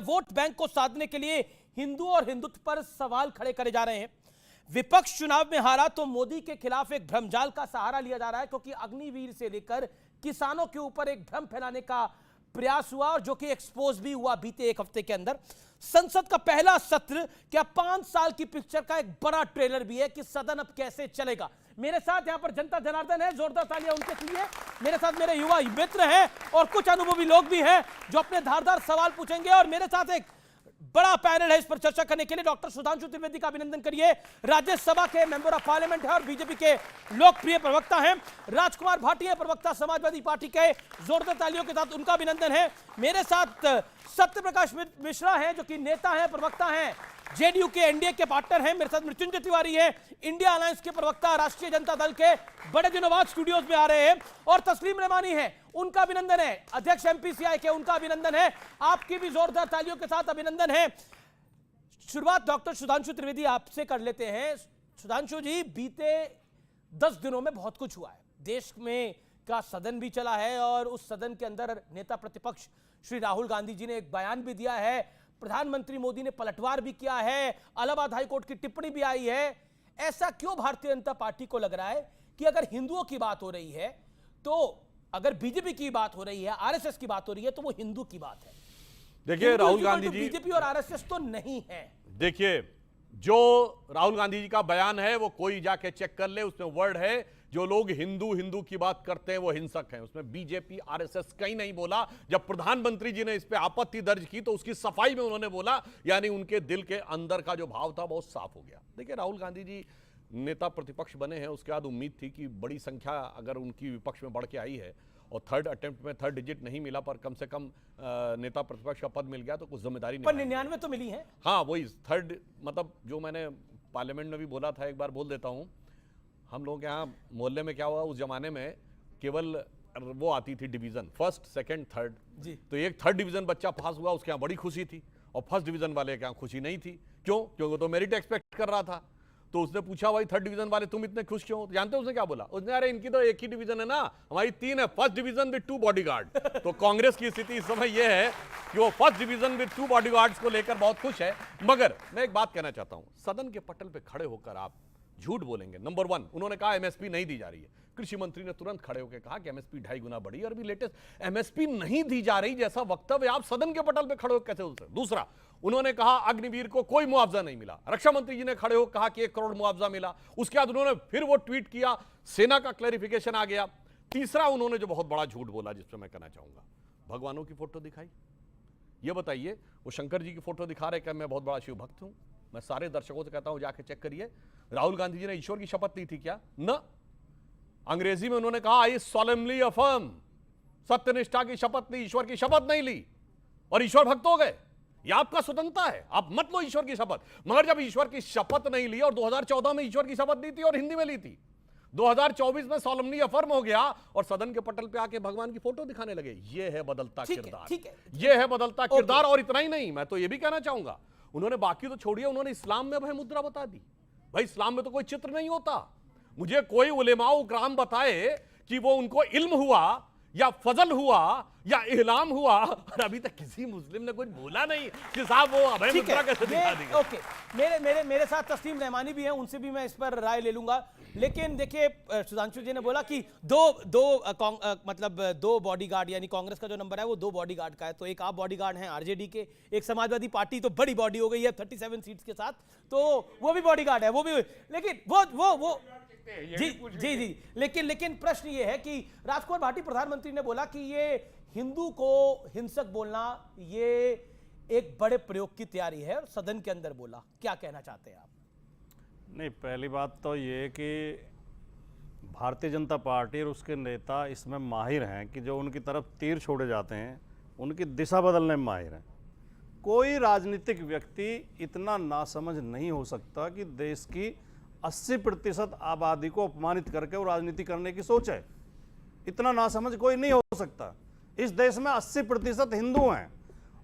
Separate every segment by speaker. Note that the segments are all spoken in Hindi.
Speaker 1: वोट बैंक को साधने के लिए हिंदू और हिंदुत्व पर सवाल खड़े करे जा रहे हैं। विपक्ष चुनाव में हारा तो मोदी के खिलाफ एक भ्रमजाल का सहारा लिया जा रहा है, क्योंकि अग्निवीर से लेकर किसानों के ऊपर एक भ्रम फैलाने का प्रयास हुआ और जो कि एक्सपोज भी हुआ बीते एक हफ्ते के अंदर। संसद का पहला सत्र क्या 5 साल की पिक्चर का एक बड़ा ट्रेलर भी है कि सदन अब कैसे चलेगा। मेरे साथ यहां पर जनता जनार्दन है, जोरदार तालियां उनके लिए। मेरे साथ मेरे युवा मित्र हैं और कुछ अनुभवी लोग भी हैं जो अपने धारदार सवाल पूछेंगे, और मेरे साथ एक बड़ा पैनल है इस पर चर्चा करने के लिए। डॉक्टर सुधांशु त्रिवेदी का अभिनंदन करिए, राज्यसभा के मेंबर ऑफ पार्लियामेंट है और बीजेपी के लोकप्रिय प्रवक्ता हैं। राजकुमार भाटिया प्रवक्ता समाजवादी पार्टी के, जोरदार तालियों के साथ उनका अभिनंदन है। मेरे साथ सत्यप्रकाश मिश्रा हैं जो कि नेता हैं, प्रवक्ता हैं, जेडीयू के एनडीए के पार्टनर हैं। मेरे साथ मृत्युंजय तिवारी हैं, इंडिया अलायंस के प्रवक्ता, राष्ट्रीय जनता दल के, बड़े दिनों बाद स्टूडियोज में आ रहे हैं। और तस्लीम रहमानी हैं, उनका अभिनंदन है, अध्यक्ष एमपीसीआई के, उनका अभिनंदन है। आपकी भी जोरदार तालियों के साथ अभिनंदन है। शुरुआत डॉक्टर सुधांशु त्रिवेदी आपसे कर लेते हैं। सुधांशु जी, बीते 10 दिनों में बहुत कुछ हुआ है। देश में का सदन भी चला है और उस सदन के अंदर नेता प्रतिपक्ष श्री राहुल गांधी जी ने एक बयान भी दिया है, प्रधानमंत्री मोदी ने पलटवार भी किया है, इलाहाबाद हाईकोर्ट की टिप्पणी भी आई है। ऐसा क्यों भारतीय जनता पार्टी को लग रहा है कि अगर हिंदुओं की बात हो रही है, तो अगर बीजेपी की बात हो रही है, आरएसएस की बात हो रही है, तो वो हिंदू की बात है?
Speaker 2: देखिए राहुल गांधी जी,
Speaker 1: बीजेपी और आरएसएस तो नहीं है।
Speaker 2: देखिए जो राहुल गांधी जी का बयान है वो कोई जाके चेक कर ले, उसमें वर्ड है जो लोग हिंदू हिंदू की बात करते हैं वो हिंसक हैं। उसमें बीजेपी आरएसएस कहीं नहीं बोला। जब प्रधानमंत्री जी ने इस पे आपत्ति दर्ज की तो उसकी सफाई में उन्होंने बोला, यानी उनके दिल के अंदर का जो भाव था बहुत साफ हो गया। देखिए राहुल गांधी जी नेता प्रतिपक्ष बने हैं, उसके बाद उम्मीद थी कि बड़ी संख्या अगर उनकी विपक्ष में बढ़ के आई है और थर्ड अटेम्प्ट में थर्ड डिजिट नहीं मिला पर कम से कम नेता प्रतिपक्ष का पद मिल गया तो कुछ जिम्मेदारी
Speaker 1: पर 99 तो मिली है।
Speaker 2: हाँ वही थर्ड, मतलब जो मैंने पार्लियामेंट में भी बोला था, एक बार बोल देता हूँ। हम लोग यहाँ मोहल्ले में क्या हुआ, उस जमाने में केवल वो आती थी डिवीजन, फर्स्ट सेकंड थर्ड जी। तो एक थर्ड डिवीजन बच्चा पास हुआ, उसके यहाँ बड़ी खुशी थी, और फर्स्ट डिवीजन वाले के यहाँ खुशी नहीं थी। क्यों? क्योंकि तो मेरिट एक्सपेक्ट कर रहा था। तो उसने पूछा भाई थर्ड डिवीजन वाले तुम इतने खुश क्यों? जानते हो उसने क्या बोला? उसने अरे इनकी तो एक ही डिवीजन है ना, हमारी 3 है, फर्स्ट डिवीजन विद 2 बॉडीगार्ड। तो कांग्रेस की स्थिति इस समय यह है कि वो फर्स्ट डिवीजन विद 2 बॉडीगार्ड्स को लेकर बहुत खुश है। मगर मैं एक बात कहना चाहता हूं, सदन के पटल पे खड़े होकर आप झूठ बोलेंगे। नंबर 1, उन्होंने कहा एमएसपी नहीं दी जा रही है। कृषि मंत्री ने तुरंत खड़े होकर कहा कि एमएसपी 2.5 गुना बढ़ी, और भी लेटेस्ट एमएसपी नहीं दी जा रही जैसा वक्तव्य आप सदन के पटल पे खड़े होकर कैसे बोल सकते? दूसरा, उन्होंने कहा अग्निवीर को कोई मुआवजा नहीं मिला। रक्षा मंत्री जी ने खड़े होकर कहा कि 1 करोड़ मुआवजा मिला। उसके बाद उन्होंने फिर वो ट्वीट किया, सेना का क्लैरिफिकेशन आ गया। तीसरा, उन्होंने जो बहुत बड़ा झूठ बोला जिस पर मैं कहना चाहूंगा, भगवानों की फोटो दिखाई। ये बताइए, वो शंकर जी की फोटो दिखा रहे कि मैं बहुत बड़ा शिव भक्त हूं। मैं सारे दर्शकों से कहता हूं जाके चेक करिए, राहुल गांधी जी ने ईश्वर की शपथ ली थी क्या? न, अंग्रेजी में उन्होंने कहा आई सॉलेमनली अफर्म, सत्यनिष्ठा की शपथ ली, ईश्वर की शपथ नहीं ली, और ईश्वर भक्त हो गए। यह आपका स्वतंत्रता है, आप मत लो ईश्वर की शपथ। मगर जब ईश्वर की शपथ नहीं ली, और 2014 में ईश्वर की शपथ ली थी और हिंदी में ली थी, 2024 में सॉलेमनली अफर्म हो गया और सदन के पटल पे आके भगवान की फोटो दिखाने लगे। यह है बदलता किरदार, यह है बदलता किरदार। और इतना ही नहीं, मैं तो यह भी कहना चाहूंगा, उन्होंने बाकी तो छोड़िए, उन्होंने इस्लाम में भय मुद्रा बता दी। भाई इस्लाम में तो कोई चित्र नहीं होता। मुझे कोई उलेमाओ उकराम बताए कि वो उनको इल्म हुआ या फजल हुआ या इहलाम हुआ, और अभी तक किसी मुस्लिम ने कुछ बोला नहीं कि साहब वो अभय मुद्रा कैसे दिखा देगा।
Speaker 1: ओके, मेरे साथ तस्लीम रहमानी भी हैं, उनसे भी मैं इस पर राय ले लूंगा। लेकिन देखिए, सुधांशु जी ने बोला कि दो बॉडीगार्ड, यानी कांग्रेस का जो नंबर है वो 2 बॉडीगार्ड का है। तो एक आप बॉडीगार्ड हैं आरजेडी के, एक समाजवादी पार्टी तो बड़ी बॉडी हो गई है 37 सीट्स के साथ, तो वो भी बॉडीगार्ड है, वो भी। लेकिन वो जी, लेकिन प्रश्न ये है कि राजकुमार भाटी प्रधानमंत्री ने बोला कि ये हिंदू को हिंसक बोलना ये एक बड़े प्रयोग की तैयारी है, और सदन के अंदर बोला। क्या कहना चाहते हैं आप?
Speaker 3: नहीं, पहली बात तो ये कि भारतीय जनता पार्टी और उसके नेता इसमें माहिर हैं कि जो उनकी तरफ तीर छोड़े जाते हैं उनकी दिशा बदलने में माहिर हैं। कोई राजनीतिक व्यक्ति इतना नासमझ नहीं हो सकता कि देश की 80% आबादी को अपमानित करके वो राजनीति करने की सोच है। इतना नासमझ कोई नहीं हो सकता। इस देश में 80% हिंदू हैं,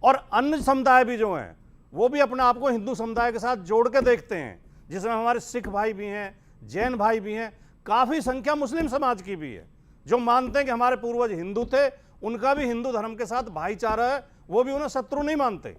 Speaker 3: और अन्य समुदाय भी जो हैं वो भी अपने आप को हिंदू समुदाय के साथ जोड़ के देखते हैं, जिसमें हमारे सिख भाई भी हैं, जैन भाई भी हैं, काफ़ी संख्या मुस्लिम समाज की भी है, जो मानते हैं कि हमारे पूर्वज हिंदू थे, उनका भी हिंदू धर्म के साथ भाईचारा है, वो भी उन्हें शत्रु नहीं मानते।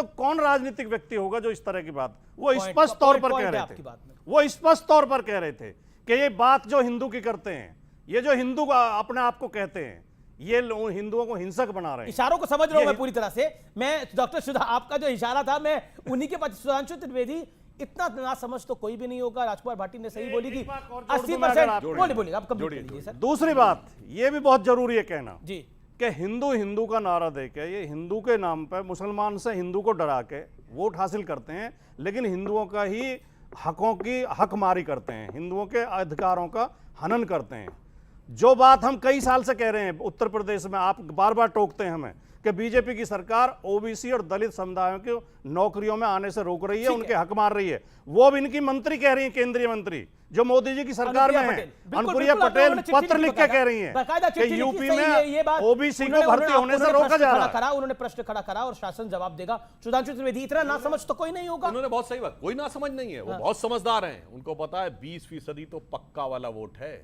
Speaker 3: तो कौन राजनीतिक व्यक्ति होगा जो इस तरह की बात, वो
Speaker 1: Point-
Speaker 3: स्पष्ट तौर पर
Speaker 1: point
Speaker 3: कह
Speaker 1: है
Speaker 3: रहे
Speaker 1: आपकी
Speaker 3: थे,
Speaker 1: बात में।
Speaker 3: वो स्पष्ट तौर पर कह रहे थे कि ये बात जो हिंदू की करते हैं, ये जो हिंदू अपने आप को कहते हैं, ये हिंदुओं को हिंसक बना रहे हैं।
Speaker 1: इशारों को समझ रहा हूं
Speaker 3: ये-
Speaker 1: मैं पूरी तरह से। मैं डॉक्टर सुधा, आपका जो इशारा था मैं उन्हीं के पास, सुधांशु त्रिवेदी, इतना ना समझ तो कोई भी नहीं होगा। राजकुमार भाटी ने सही बोली कि
Speaker 3: एक बात और जोड़ दूं मैं,
Speaker 1: 80%।
Speaker 3: अगर आप-
Speaker 1: बोलिए बोलिए, आप कंप्लीट कीजिए सर।
Speaker 3: दूसरी बात ये भी बहुत जरूरी है कहना
Speaker 1: जी,
Speaker 3: कि हिंदू हिंदू का नारा देके ये हिंदू के नाम पर मुसलमान से हिंदू को डरा के वोट हासिल करते हैं, लेकिन हिंदुओं का ही हकों की हकमारी करते हैं, हिंदुओं के अधिकारों का हनन करते हैं। जो बात हम कई साल से कह रहे हैं, उत्तर प्रदेश में आप बार बार टोकते हैं हमें कि बीजेपी की सरकार ओबीसी और दलित समुदायों को नौकरियों में आने से रोक रही है, उनके हक मार रही है। वो अब इनकी मंत्री कह रही है, केंद्रीय मंत्री जो मोदी जी की सरकार में है, अनुप्रिया पटेल पत्र लिख के कह रही है कि यूपी में ओबीसी को भर्ती होने से रोका जा रहा है।
Speaker 1: उन्होंने प्रश्न खड़ा करा और शासन जवाब देगा। सुधांशु त्रिवेदी, इतना ना समझ तो कोई नहीं होगा।
Speaker 2: उन्होंने बहुत सही बात, कोई ना समझ नहीं है, वो बहुत समझदार हैं। उनको पता है 20% तो पक्का वाला वोट है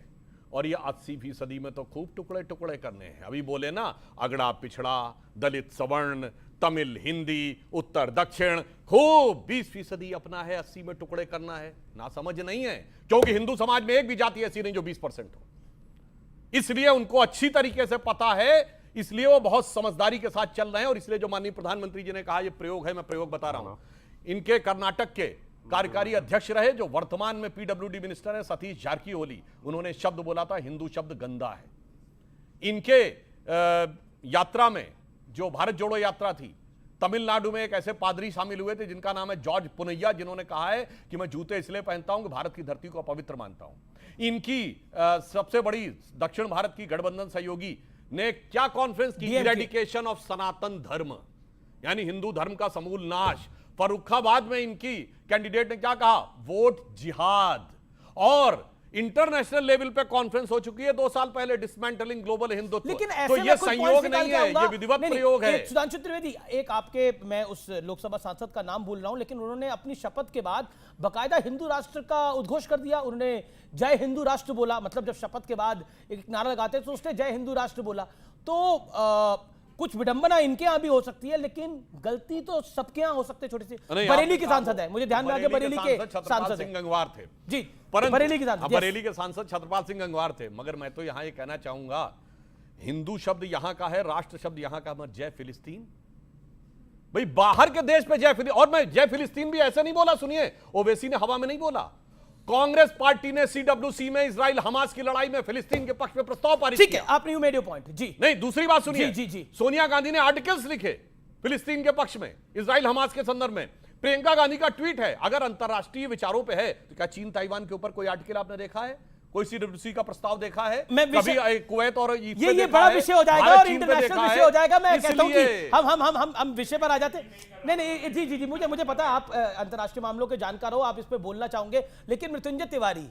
Speaker 2: और ये 80% में तो खूब टुकड़े टुकड़े करने हैं। अभी बोले ना, अगड़ा पिछड़ा, दलित सवर्ण, तमिल हिंदी, उत्तर दक्षिण, खूब 20% अपना है, 80 में टुकड़े करना है। ना समझ नहीं है, क्योंकि हिंदू समाज में एक भी जाति ऐसी नहीं जो 20% हो, इसलिए उनको अच्छी तरीके से पता है, इसलिए वो बहुत समझदारी के साथ चल रहे हैं। और इसलिए जो माननीय प्रधानमंत्री जी ने कहा ये प्रयोग है, मैं प्रयोग बता रहा हूं। इनके कर्नाटक के कार्यकारी अध्यक्ष रहे जो वर्तमान में पीडब्ल्यूडी मिनिस्टर है, सतीश जारकीहोली, उन्होंने शब्द बोला था, हिंदू शब्द गंदा है। इनके यात्रा में, जो भारत जोड़ो यात्रा थी, तमिलनाडु में एक ऐसे पादरी शामिल हुए थे जिनका नाम है जॉर्ज पुनैया, जिन्होंने कहा है कि मैं जूते इसलिए पहनता हूं कि भारत की धरती को अपवित्र मानता हूं। इनकी सबसे बड़ी दक्षिण भारत की गठबंधन सहयोगी ने क्या कॉन्फ्रेंस की, इरेडिकेशन ऑफ सनातन धर्म, यानी हिंदू धर्म का समूल नाश। फर्रुखाबाद में इनकी कैंडिडेट ने क्या कहा, वोट जिहाद। और इंटरनेशनल लेवल पे कॉन्फ्रेंस हो चुकी है 2 साल पहले, डिसमेंटलिंग ग्लोबल हिंदुत्व।
Speaker 1: लेकिन
Speaker 2: तो
Speaker 1: ऐसे
Speaker 2: ये
Speaker 1: में कुछ
Speaker 2: संयोग
Speaker 1: पॉइंट्स
Speaker 2: नहीं है,
Speaker 1: निकाल
Speaker 2: ये विधिवत प्रयोग है।
Speaker 1: सुधांशु त्रिवेदी, एक आपके, मैं उस लोकसभा सांसद का नाम भूल रहा हूं, लेकिन उन्होंने अपनी शपथ के बाद बाकायदा हिंदू राष्ट्र का उद्घोष कर दिया। उन्होंने जय हिंदू राष्ट्र बोला, मतलब जब शपथ के बाद एक नारा लगाते तो उसने जय हिंदू राष्ट्र बोला। तो कुछ विडंबना इनके यहां भी हो सकती है, लेकिन गलती तो सबके यहां हो सकती है। छोटी सी बरेली के सांसद है, मुझे ध्यान में आ गया, बरेली के सांसद
Speaker 2: सिंह गंगवार थे
Speaker 1: जी,
Speaker 2: परंतु
Speaker 1: बरेली के सांसद,
Speaker 2: बरेली के सांसद छत्रपाल सिंह गंगवार थे। मगर मैं तो यहां ये कहना चाहूंगा, हिंदू शब्द यहां का है, राष्ट्र शब्द यहां का मत, जय फिलिस्तीन। भाई बाहर के देश पे जय फिलिस्तीन, और मैं जय फिलिस्तीन भी ऐसे नहीं बोला, सुनिए, ओवैसी ने हवा में नहीं बोला। कांग्रेस पार्टी ने सीडब्ल्यूसी में इजराइल हमास की लड़ाई में फिलिस्तीन के पक्ष में प्रस्ताव पारित किया।
Speaker 1: ठीक है, आपने यू मेड योर पॉइंट। जी
Speaker 2: नहीं, दूसरी बात सुनिए,
Speaker 1: जी, जी।
Speaker 2: सोनिया गांधी ने आर्टिकल्स लिखे फिलिस्तीन के पक्ष में, इजराइल हमास के संदर्भ में। प्रियंका गांधी का ट्वीट है। अगर अंतरराष्ट्रीय विचारों पे है तो क्या चीन ताइवान के ऊपर कोई आर्टिकल आपने देखा है, कोई सीडब्ल्यूसी का प्रस्ताव देखा है? कभी कुवैत और
Speaker 1: ये बड़ा विषय हो जाएगा और इंटरनेशनल विषय हो जाएगा। मैं कहता हूं कि हम विषय पर आ जाते। नहीं, जी, मुझे पता है आप अंतरराष्ट्रीय मामलों के जानकार हो, आप इस पे बोलना चाहोगे। लेकिन मृत्युंजय तिवारी,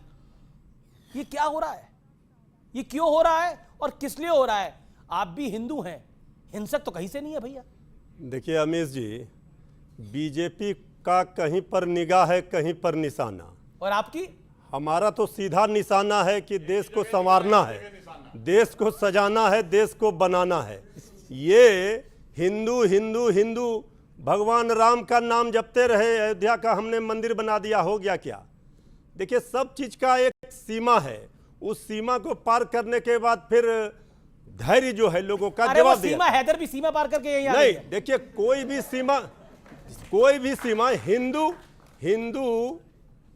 Speaker 1: ये क्या हो रहा है, ये क्यों हो रहा है और किस लिए हो रहा है? आप भी हिंदू हैं, हिंसक तो कहीं से नहीं है भैया।
Speaker 4: देखिए अमीश जी, बीजेपी का कहीं पर निगाह है, कहीं पर निशाना,
Speaker 1: और आपकी?
Speaker 4: हमारा तो सीधा निशाना है कि देश को संवारना है, देश को सजाना है, देश को बनाना है। ये हिंदू हिंदू हिंदू भगवान राम का नाम जपते रहे, अयोध्या का हमने मंदिर बना दिया, हो गया क्या? देखिए सब चीज का एक सीमा है, उस सीमा को पार करने के बाद फिर धैर्य जो है लोगों का जवाब दिया।
Speaker 1: सीमा, हैदर भी सीमा पार करके यही
Speaker 4: नहीं, देखिए कोई भी सीमा हिंदू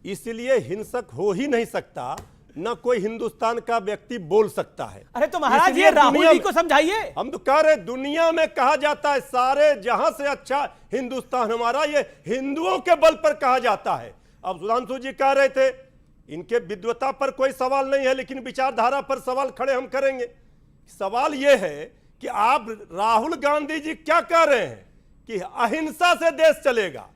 Speaker 4: इसलिए हिंसक हो ही नहीं सकता, न कोई हिंदुस्तान का व्यक्ति बोल सकता है।
Speaker 1: अरे तो महाराज ये राहुल जी को समझाइए।
Speaker 4: हम तो कह रहे दुनिया में कहा जाता है सारे जहां से अच्छा हिंदुस्तान हमारा, ये हिंदुओं के बल पर कहा जाता है। अब सुधांशु जी कह रहे थे इनके विद्वता पर कोई सवाल नहीं है, लेकिन विचारधारा पर सवाल खड़े हम करेंगे। सवाल यह है कि आप राहुल गांधी जी क्या कह रहे हैं कि अहिंसा से देश चलेगा,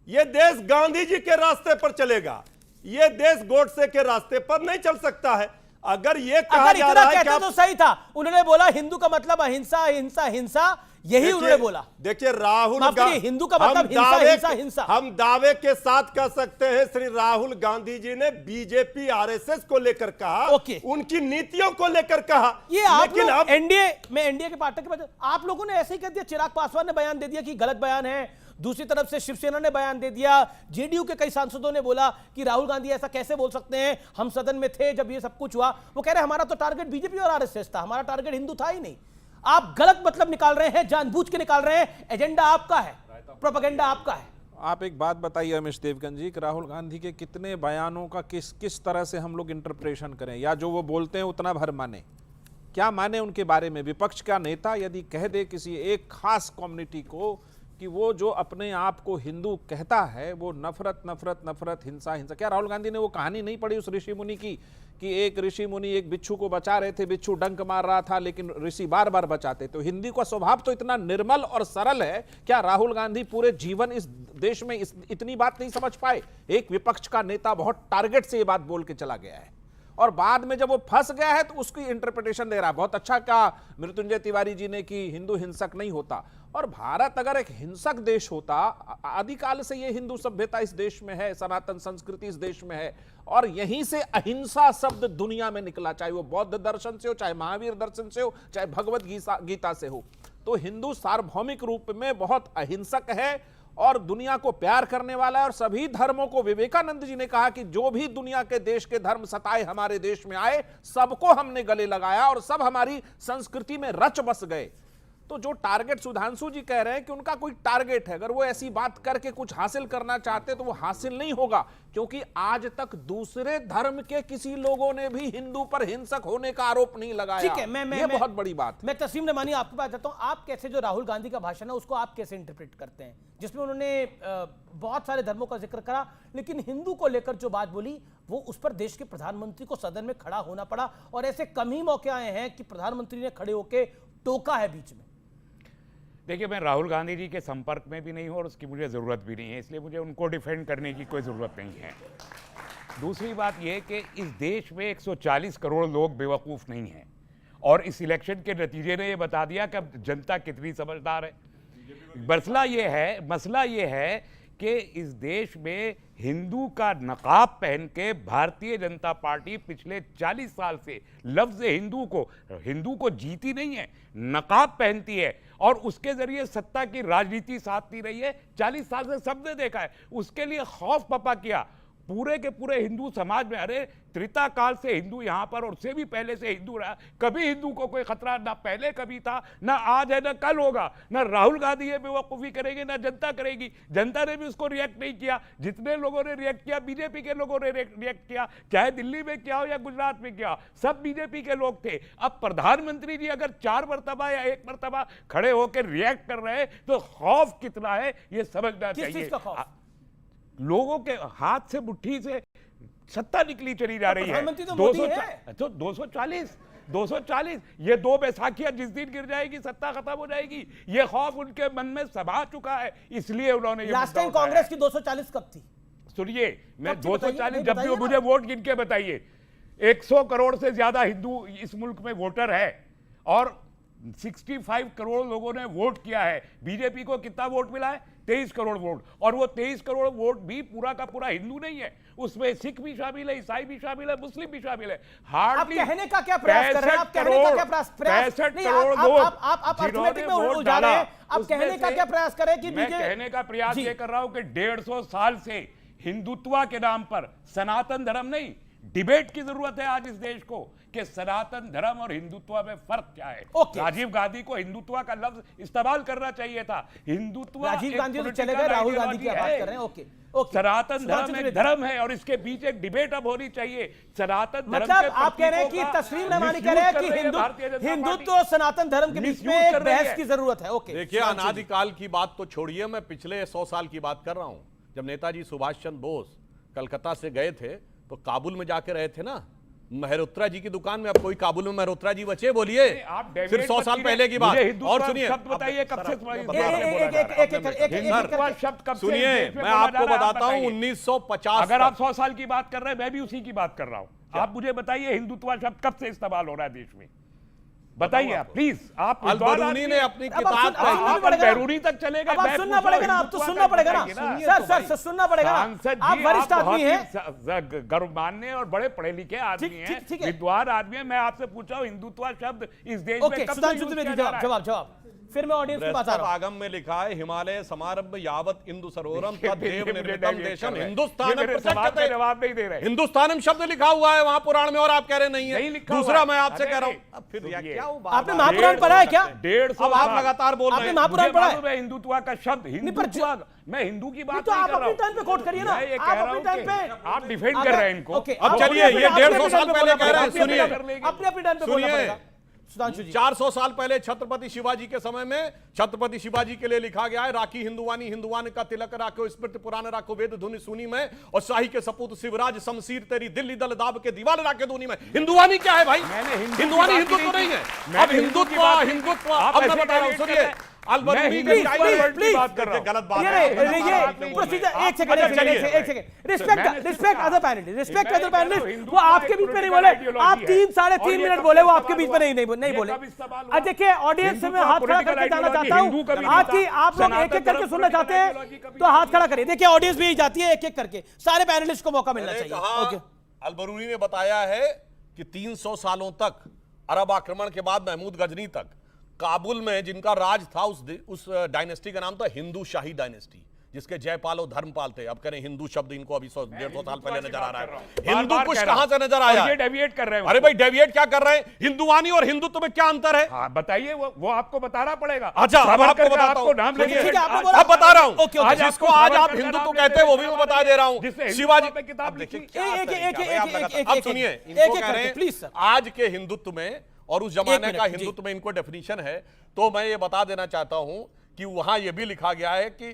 Speaker 4: यह देश गांधी जी के रास्ते पर चलेगा, यह देश गोडसे के रास्ते पर नहीं चल सकता है। अगर ये कहा जा रहा है कि
Speaker 1: तो सही था, उन्होंने बोला हिंदू का मतलब अहिंसा हिंसा हिंसा, यही उन्होंने बोला।
Speaker 4: देखिए राहुल
Speaker 1: हिंदू का मतलब हिंसा हिंसा हिंसा।
Speaker 4: हम दावे के साथ कह सकते हैं श्री राहुल गांधी जी ने बीजेपी आरएसएस को लेकर कहा, उनकी नीतियों को लेकर कहा।
Speaker 1: ये लेकिन अब एनडीए के पार्टनर के बाद आप लोगों ने ऐसे ही कह दिया। चिराग पासवान ने बयान दे दिया कि गलत बयान है, दूसरी तरफ से शिवसेना ने बयान दे दिया, जेडीयू के कई सांसदों ने बोला कि राहुल गांधी ऐसा कैसे बोल सकते हैं, हम सदन में थे जब ये सब कुछ हुआ। वो कह रहे हमारा तो टारगेट बीजेपी और आरएसएस था, हमारा टारगेट हिंदू था ही नहीं। आप गलत मतलब निकाल रहे हैं, जानबूझ के निकाल रहे हैं, एजेंडा आपका है, प्रोपेगेंडा आपका है।
Speaker 5: आप एक बात बताइए अमिश देवगन जी कि राहुल गांधी के कितने बयानों का किस तरह से हम लोग इंटरप्रेशन करें, या जो वो बोलते हैं उतना भर माने? क्या माने उनके बारे में? विपक्ष का नेता यदि कह दे किसी एक खास कम्युनिटी को कि वो जो अपने आप को हिंदू कहता है वो नफरत नफरत नफरत, हिंसा हिंसा, क्या राहुल गांधी ने वो कहानी नहीं पढ़ी उस ऋषि मुनि की कि एक ऋषि मुनि एक बिच्छू को बचा रहे थे, बिच्छू डंक मार रहा था लेकिन ऋषि बार बार बचाते? तो हिंदी का स्वभाव तो इतना निर्मल और सरल है, क्या राहुल गांधी पूरे जीवन इस देश में इतनी बात नहीं समझ पाए? एक विपक्ष का नेता बहुत टारगेट से ये बात बोल के चला गया है और बाद में जब वो फंस गया है तो उसकी इंटरप्रिटेशन दे रहा है। बहुत अच्छा कहा मृत्युंजय तिवारी जी ने कि हिंदू हिंसक नहीं होता, और भारत अगर एक हिंसक देश होता, आदिकाल से ये हिंदू सभ्यता इस देश में है, सनातन संस्कृति इस देश में है, और यहीं से अहिंसा शब्द दुनिया में निकला, चाहे वो बौद्ध दर्शन से हो, चाहे महावीर दर्शन से हो, चाहे भगवत गीता से हो। तो हिंदू सार्वभौमिक रूप में बहुत अहिंसक है और दुनिया को प्यार करने वाला है, और सभी धर्मों को, विवेकानंद जी ने कहा कि जो भी दुनिया के देश के धर्म सताए हमारे देश में आए, सबको हमने गले लगाया और सब हमारी संस्कृति में रच बस गए। तो जो टारगेट सुधांशु जी कह रहे हैं कि उनका कोई टारगेट है, अगर वो ऐसी बात करके कुछ हासिल करना चाहते तो वो हासिल नहीं होगा, क्योंकि आज तक दूसरे धर्म के किसी लोगों ने भी हिंदू पर हिंसक होने का आरोप नहीं लगाया।
Speaker 1: ठीक है,
Speaker 5: ये बहुत बड़ी बात।
Speaker 1: मैं तस्लीम नमानी आपके पास जाता हूं। आप कैसे, जो राहुल गांधी का भाषण है उसको आप कैसे इंटरप्रेट करते हैं, जिसमें उन्होंने बहुत सारे धर्मों का जिक्र करा लेकिन हिंदू को लेकर जो बात बोली वो उस पर देश के प्रधानमंत्री को सदन में खड़ा होना पड़ा, और ऐसे कम ही मौके आए हैं कि प्रधानमंत्री ने खड़े होकर टोका है बीच में।
Speaker 6: देखिए, मैं राहुल गांधी जी के संपर्क में भी नहीं हूं और उसकी मुझे ज़रूरत भी नहीं है, इसलिए मुझे उनको डिफेंड करने की कोई ज़रूरत नहीं है। दूसरी बात यह कि इस देश में 140 करोड़ लोग बेवकूफ़ नहीं हैं, और इस इलेक्शन के नतीजे ने यह बता दिया कि अब जनता कितनी समझदार है। मसला ये है कि इस देश में हिंदू का नकाब पहन के भारतीय जनता पार्टी पिछले 40 साल से लफ्ज़ हिंदू को जीती नहीं है, नकाब पहनती है और उसके जरिए सत्ता की राजनीति साधती रही है। 40 साल से सबने देखा है। उसके लिए खौफ पपा किया पूरे के पूरे हिंदू समाज में। अरे त्रेता काल से हिंदू यहाँ पर, और उससे भी पहले से हिंदू रहा, कभी हिंदू को कोई खतरा ना पहले कभी था, ना आज है, ना कल होगा। ना राहुल गांधी ये बेवकूफ़ी करेंगे, ना जनता करेगी। जनता ने भी उसको रिएक्ट नहीं किया। जितने लोगों ने रिएक्ट किया, बीजेपी के लोगों ने रिएक्ट किया, चाहे दिल्ली में क्या हो या गुजरात में क्या हो, सब बीजेपी के लोग थे। अब प्रधानमंत्री जी अगर 4 मरतबा या 1 मरतबा खड़े होकर रिएक्ट कर रहे हैं तो खौफ कितना है ये समझना चाहिए।
Speaker 1: किस चीज का खौफ?
Speaker 6: लोगों के हाथ से, मुट्ठी से सत्ता निकली चली जा रही है।
Speaker 1: तो मोदी है।
Speaker 6: 240 ये 2 बैसाखियां जिस दिन गिर जाएगी सत्ता खत्म हो जाएगी, ये खौफ उनके मन में समा चुका है, इसलिए उन्होंने
Speaker 1: लास्ट टाइम कांग्रेस की 240 कब थी?
Speaker 6: सुनिए, मैं 240 जब भी
Speaker 1: बताइए
Speaker 6: मुझे वोट गिन के बताइए। 100 करोड़ से ज्यादा हिंदू इस मुल्क में वोटर है और 65 करोड़ लोगों ने वोट किया है। बीजेपी को कितना वोट मिला है? 23 करोड़ वोट, और वो 23 करोड़ वोट भी पूरा का पूरा हिंदू नहीं है, उसमें सिख भी शामिल है, ईसाई भी शामिल है, मुस्लिम भी शामिल है।
Speaker 1: आप कहने का क्या प्रयास कर रहे हैं? आप कहने का क्या प्रयास
Speaker 6: 65 करोड़ लोग
Speaker 1: आप अर्थमेटिक में उलझा रहे हैं। आप कहने का क्या प्रयास कर रहे हैं कि
Speaker 6: मैं कहने का प्रयास ये कर रहा हूं कि 150 साल से हिंदुत्व के नाम पर, सनातन धर्म नहीं, डिबेट की जरूरत है आज इस देश को कि सनातन धर्म और हिंदुत्व में फर्क क्या है। राजीव गांधी को हिंदुत्व का लफ्ज इस्तेमाल करना चाहिए था। हिंदुत्व,
Speaker 1: राजीव गांधी तो चले गए, राहुल गांधी की बात कर रहे हैं। ओके,
Speaker 6: सनातन धर्म एक धर्म है और इसके बीच एक डिबेट अब होनी चाहिए। सनातन धर्म
Speaker 1: मतलब आप कह रहे हैं कि तस्लीम नमानी कह रहे हैं कि हिंदुत्व और सनातन धर्म के बीच में एक बहस की जरूरत है। ओके,
Speaker 2: देखिए, अनादिकाल की बात तो छोड़िए, मैं पिछले 100 साल की बात कर रहा हूं। जब नेताजी सुभाष चंद्र बोस कलकत्ता से गए थे तो काबुल में जाके रहे थे ना, मेहरोत्रा जी की दुकान में। अब कोई काबुल में मेहरोत्रा जी बचे? बोलिए, सिर्फ 100 साल पहले की बात। और सुनिए,
Speaker 6: शब्द बताइए कब से
Speaker 2: सुनिए, मैं आपको बताता हूं 1950।
Speaker 6: अगर आप 100 साल की बात कर रहे हैं, मैं भी उसी की बात कर रहा हूं। आप मुझे बताइए हिंदुत्व शब्द कब से इस्तेमाल हो रहा है देश में? बताइए आप प्लीज। आप
Speaker 2: अल-बरूनी ने अपनी किताब
Speaker 6: बैरूनी तक चलेगा,
Speaker 1: अब सुनना पड़ेगा ना, आप तो सुनना पड़ेगा ना सर, सुनना पड़ेगा ना। आप वरिष्ठ आदमी हैं,
Speaker 6: गर्वमान्य और बड़े पढ़े लिखे आदमी हैं, विद्वान आदमी हैं। मैं आपसे पूछा हूं हिंदुत्व शब्द इस देश में कब से यूज किया जा रहा है?
Speaker 1: जवाब फिर मैं ऑडियंस के पास आ रहा हूं।
Speaker 2: आगम में लिखा है हिमालय समारंभ यावत इंदु सरोवरम तद्देव निर्मितम देशम
Speaker 6: ये
Speaker 2: हिंदुस्तान
Speaker 6: मेरे सवाल का जवाब नहीं दे रहे।
Speaker 2: हिंदुस्तानम शब्द लिखा हुआ है वहां पुराण में और आप कह रहे नहीं
Speaker 6: नहीं
Speaker 2: है।
Speaker 6: लिखा
Speaker 2: दूसरा
Speaker 6: हुआ
Speaker 2: मैं
Speaker 6: है।
Speaker 2: आपसे
Speaker 6: अरे
Speaker 2: कह रहा हूं
Speaker 6: नहीं।
Speaker 2: अब फिर
Speaker 6: सुनिए।
Speaker 2: क्या वो
Speaker 1: आपने महापुराण पढ़ा है क्या?
Speaker 6: 150
Speaker 2: अब आप लगातार बोल रहे
Speaker 1: आपने
Speaker 2: हैं।
Speaker 1: महापुराण पढ़ा है?
Speaker 6: मालूम है हिंदुत्व का शब्द हिंदुत्व, मैं हिंदू की बात
Speaker 1: तो
Speaker 6: नहीं
Speaker 1: आप
Speaker 6: कर रहा
Speaker 1: अपने टाइम पे कोट करिए ना।
Speaker 6: मैं ये
Speaker 1: आप
Speaker 6: कह रहा
Speaker 1: अपने
Speaker 6: हूं
Speaker 1: टाइम
Speaker 6: कि
Speaker 1: पे
Speaker 6: आप डिफेंड कर रहे हैं इनको।
Speaker 1: ओके,
Speaker 2: अब
Speaker 1: आप
Speaker 2: चलिए,
Speaker 1: अपने-
Speaker 2: ये
Speaker 1: अपने
Speaker 2: 150 साल
Speaker 1: टाइम पे
Speaker 2: पहले
Speaker 1: बोलना
Speaker 2: कह रहे हैं,
Speaker 1: पड़ेगा।
Speaker 2: सुनिए।
Speaker 1: अपने अपने टाइम पे बोलना
Speaker 2: सुनिए।
Speaker 1: पड़ेगा सुधांशु जी।
Speaker 2: 400 साल पहले छत्रपति शिवाजी के समय में छत्रपति शिवाजी के लिए लिखा गया है राखी हिंदुवानी हिंदुवान का तिलक राखो स्मृति पुराण राखो वेद धुनि सुनी में और शाही के सपूत शिवराज शमशीर तेरी दिल्ली दल दाब के दीवार राखे धुनी में। हिंदुवानी क्या है भाई?
Speaker 6: मैंने हिंदू की
Speaker 2: हिंदुवानी
Speaker 6: बात
Speaker 2: हिंदुत्व
Speaker 6: नहीं
Speaker 2: नहीं
Speaker 6: की।
Speaker 2: है।
Speaker 6: मैंने
Speaker 2: अब
Speaker 6: हिंदू की
Speaker 2: हिंदुत्व
Speaker 6: बात नहीं की।
Speaker 2: हिंदुत्व
Speaker 6: आप
Speaker 2: अब मैं
Speaker 6: ऐसे
Speaker 2: बता रहा हूं,
Speaker 6: डेविएट कर
Speaker 2: सुनिए
Speaker 6: रहे हैं।
Speaker 2: अलबरूनी
Speaker 6: मैं
Speaker 2: ने
Speaker 6: हिंदू
Speaker 2: टाइम
Speaker 6: की
Speaker 2: वर्ड की
Speaker 6: प्लीज,
Speaker 2: बात कर रहा हूं। गलत बात
Speaker 1: ये
Speaker 2: है।
Speaker 1: प्रोसीजर एक second respect respect other panelist respect other panelist. वो आपके बीच में नहीं बोले, आप 3-3.5 मिनट बोले, वो आपके बीच में नहीं बोले। अब देखिए ऑडियंस में हाथ खड़ा करके जाना चाहता हूं आज की आप लोग एक एक करके सुनना चाहते हैं तो हाथ खड़ा करिए। देखिए ऑडियंस भी जाती है एक एक करके, सारे पैनलिस्ट को मौका मिलना
Speaker 2: मैंने
Speaker 1: चाहिए।
Speaker 2: कहा,
Speaker 1: ओके
Speaker 2: अलबरूनी ने बताया है कि 300 सालों तक अरब आक्रमण के बाद महमूद गजनी तक काबुल में जिनका राज था उस डायनेस्टी का नाम था हिंदू शाही डायनेस्टी, जिसके जयपाल और धर्मपाल थे। अब कह रहे हिंदू शब्द इनको अभी 100-150 साल पहले नजर आ रहा है। हिंदू कुछ कहां से नजर आया?
Speaker 6: ये डेविएट कर रहे हैं।
Speaker 2: अरे भाई डेविएट क्या कर रहे हैं? हिंदुवानी और हिंदुत्व में क्या अंतर है?
Speaker 6: हाँ बताइए, वो आपको बताना पड़ेगा।
Speaker 2: अच्छा अब आपको
Speaker 6: सावरकर का
Speaker 2: बताता
Speaker 6: आपको नाम
Speaker 2: हूं।
Speaker 6: लेके
Speaker 1: ठीक है, आपने बोला।
Speaker 2: अब बता रहा हूं।
Speaker 1: Okay, okay.
Speaker 2: आज जिसको आज आप हिंदुत्व कहते हैं वो भी मैं बता दे रहा हूं।
Speaker 6: जिसने
Speaker 2: शिवाजी
Speaker 6: हिंदुत्व पे किताब
Speaker 2: अब देखिए
Speaker 6: लिखी।
Speaker 2: क्या
Speaker 1: एक-
Speaker 2: तरीका
Speaker 1: एक-
Speaker 2: है,
Speaker 1: एक-
Speaker 2: आप
Speaker 1: एक-
Speaker 2: लगातार-
Speaker 1: एक-
Speaker 2: अब
Speaker 1: एक-
Speaker 2: सुनिए
Speaker 1: एक-
Speaker 2: इनको
Speaker 1: एक
Speaker 2: कह
Speaker 1: करके,
Speaker 2: रहे हैं
Speaker 1: प्लीज सर।
Speaker 2: आज के हिंदुत्व में और उस जमाने
Speaker 1: मिनट,
Speaker 2: का
Speaker 1: जी।
Speaker 2: हिंदुत्व में इनको डेफिनेशन है। तो मैं ये बता देना चाहता हूं कि वहां ये भी लिखा गया है कि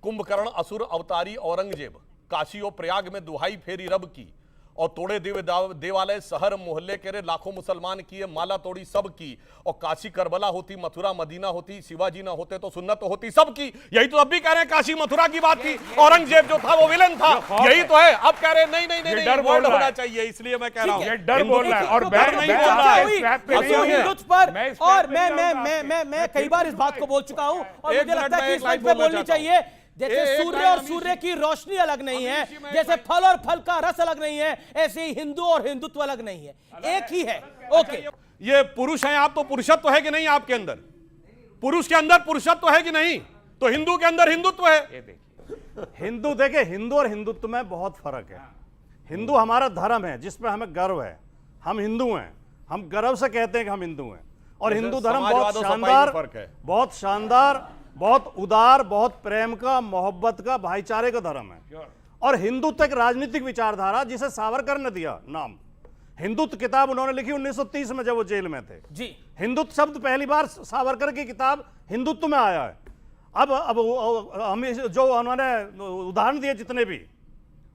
Speaker 2: कुंभकर्ण असुर अवतारी औरंगजेब काशी और प्रयाग में दुहाई फेरी रब की और तोड़े देवालय शहर मोहल्ले के रे लाखों मुसलमान किए माला तोड़ी सब की और काशी करबला होती मथुरा मदीना होती शिवाजी ना होते तो सुन्नत होती सब की। यही तो अब भी कह रहे हैं काशी मथुरा की बात की। औरंगजेब जो था वो विलन था, यही तो है। अब कह रहे हैं नहीं नहीं नहीं
Speaker 6: डर बोल
Speaker 2: वर्ड
Speaker 6: रहा
Speaker 2: होना
Speaker 6: है।
Speaker 2: चाहिए, इसलिए मैं कह रहा हूं
Speaker 6: ये डर बोल रहा है और
Speaker 2: डर नहीं बोल रहा है।
Speaker 1: हिंदुत्व पर
Speaker 6: मैं इस
Speaker 1: और
Speaker 6: पे नहीं आऊंगा
Speaker 1: मैं कई बार इस बात को बोल चुका हूं और
Speaker 2: एक
Speaker 1: मुझे
Speaker 2: मिनट
Speaker 1: लगता
Speaker 2: में
Speaker 1: है कि
Speaker 2: एक
Speaker 1: इस
Speaker 2: लाइन
Speaker 1: मंच पे
Speaker 2: बोलना
Speaker 1: बोलनी
Speaker 2: चाहता हूं।
Speaker 1: चाहिए। जैसे
Speaker 2: एक
Speaker 1: सूर्य
Speaker 2: लाइन
Speaker 1: और
Speaker 2: अमीश
Speaker 1: सूर्य
Speaker 2: जी-
Speaker 1: की रोशनी अलग नहीं है,
Speaker 2: अमीश जी, मैं
Speaker 1: जैसे
Speaker 2: एक-
Speaker 1: फल और फल का रस अलग नहीं है, ऐसे ही हिंदू और हिंदुत्व अलग नहीं है, एक ही है। ओके
Speaker 2: ये पुरुष हैं आप, तो पुरुषत्व है कि नहीं आपके अंदर? पुरुष के अंदर पुरुषत्व है कि नहीं? तो हिंदू के अंदर हिंदुत्व है।
Speaker 6: ये देखिए,
Speaker 3: हिंदू देखे, हिंदू और हिंदुत्व में बहुत फर्क है। हिंदू हमारा धर्म है जिस पे हमें गर्व है, हम हिंदू हैं, हम गर्व से कहते हैं कि हम हिंदू हैं। और
Speaker 2: जैसे
Speaker 3: हिंदू धर्म
Speaker 2: समाजवाद
Speaker 3: बहुत
Speaker 2: और सफाई में
Speaker 3: शानदार,
Speaker 2: फर्क है।
Speaker 3: बहुत शानदार, बहुत उदार, बहुत प्रेम का, मोहब्बत का, भाईचारे का धर्म है। और हिंदुत्व एक राजनीतिक विचारधारा जिसे सावरकर ने दिया नाम। हिंदुत्व किताब उन्होंने लिखी 1930 में जब वो जेल में थे।
Speaker 1: जी
Speaker 3: हिंदुत्व शब्द पहली बार सावरकर की किताब हिंदुत्व में आया है। अब हम जो उन्होंने उदाहरण दिए जितने भी,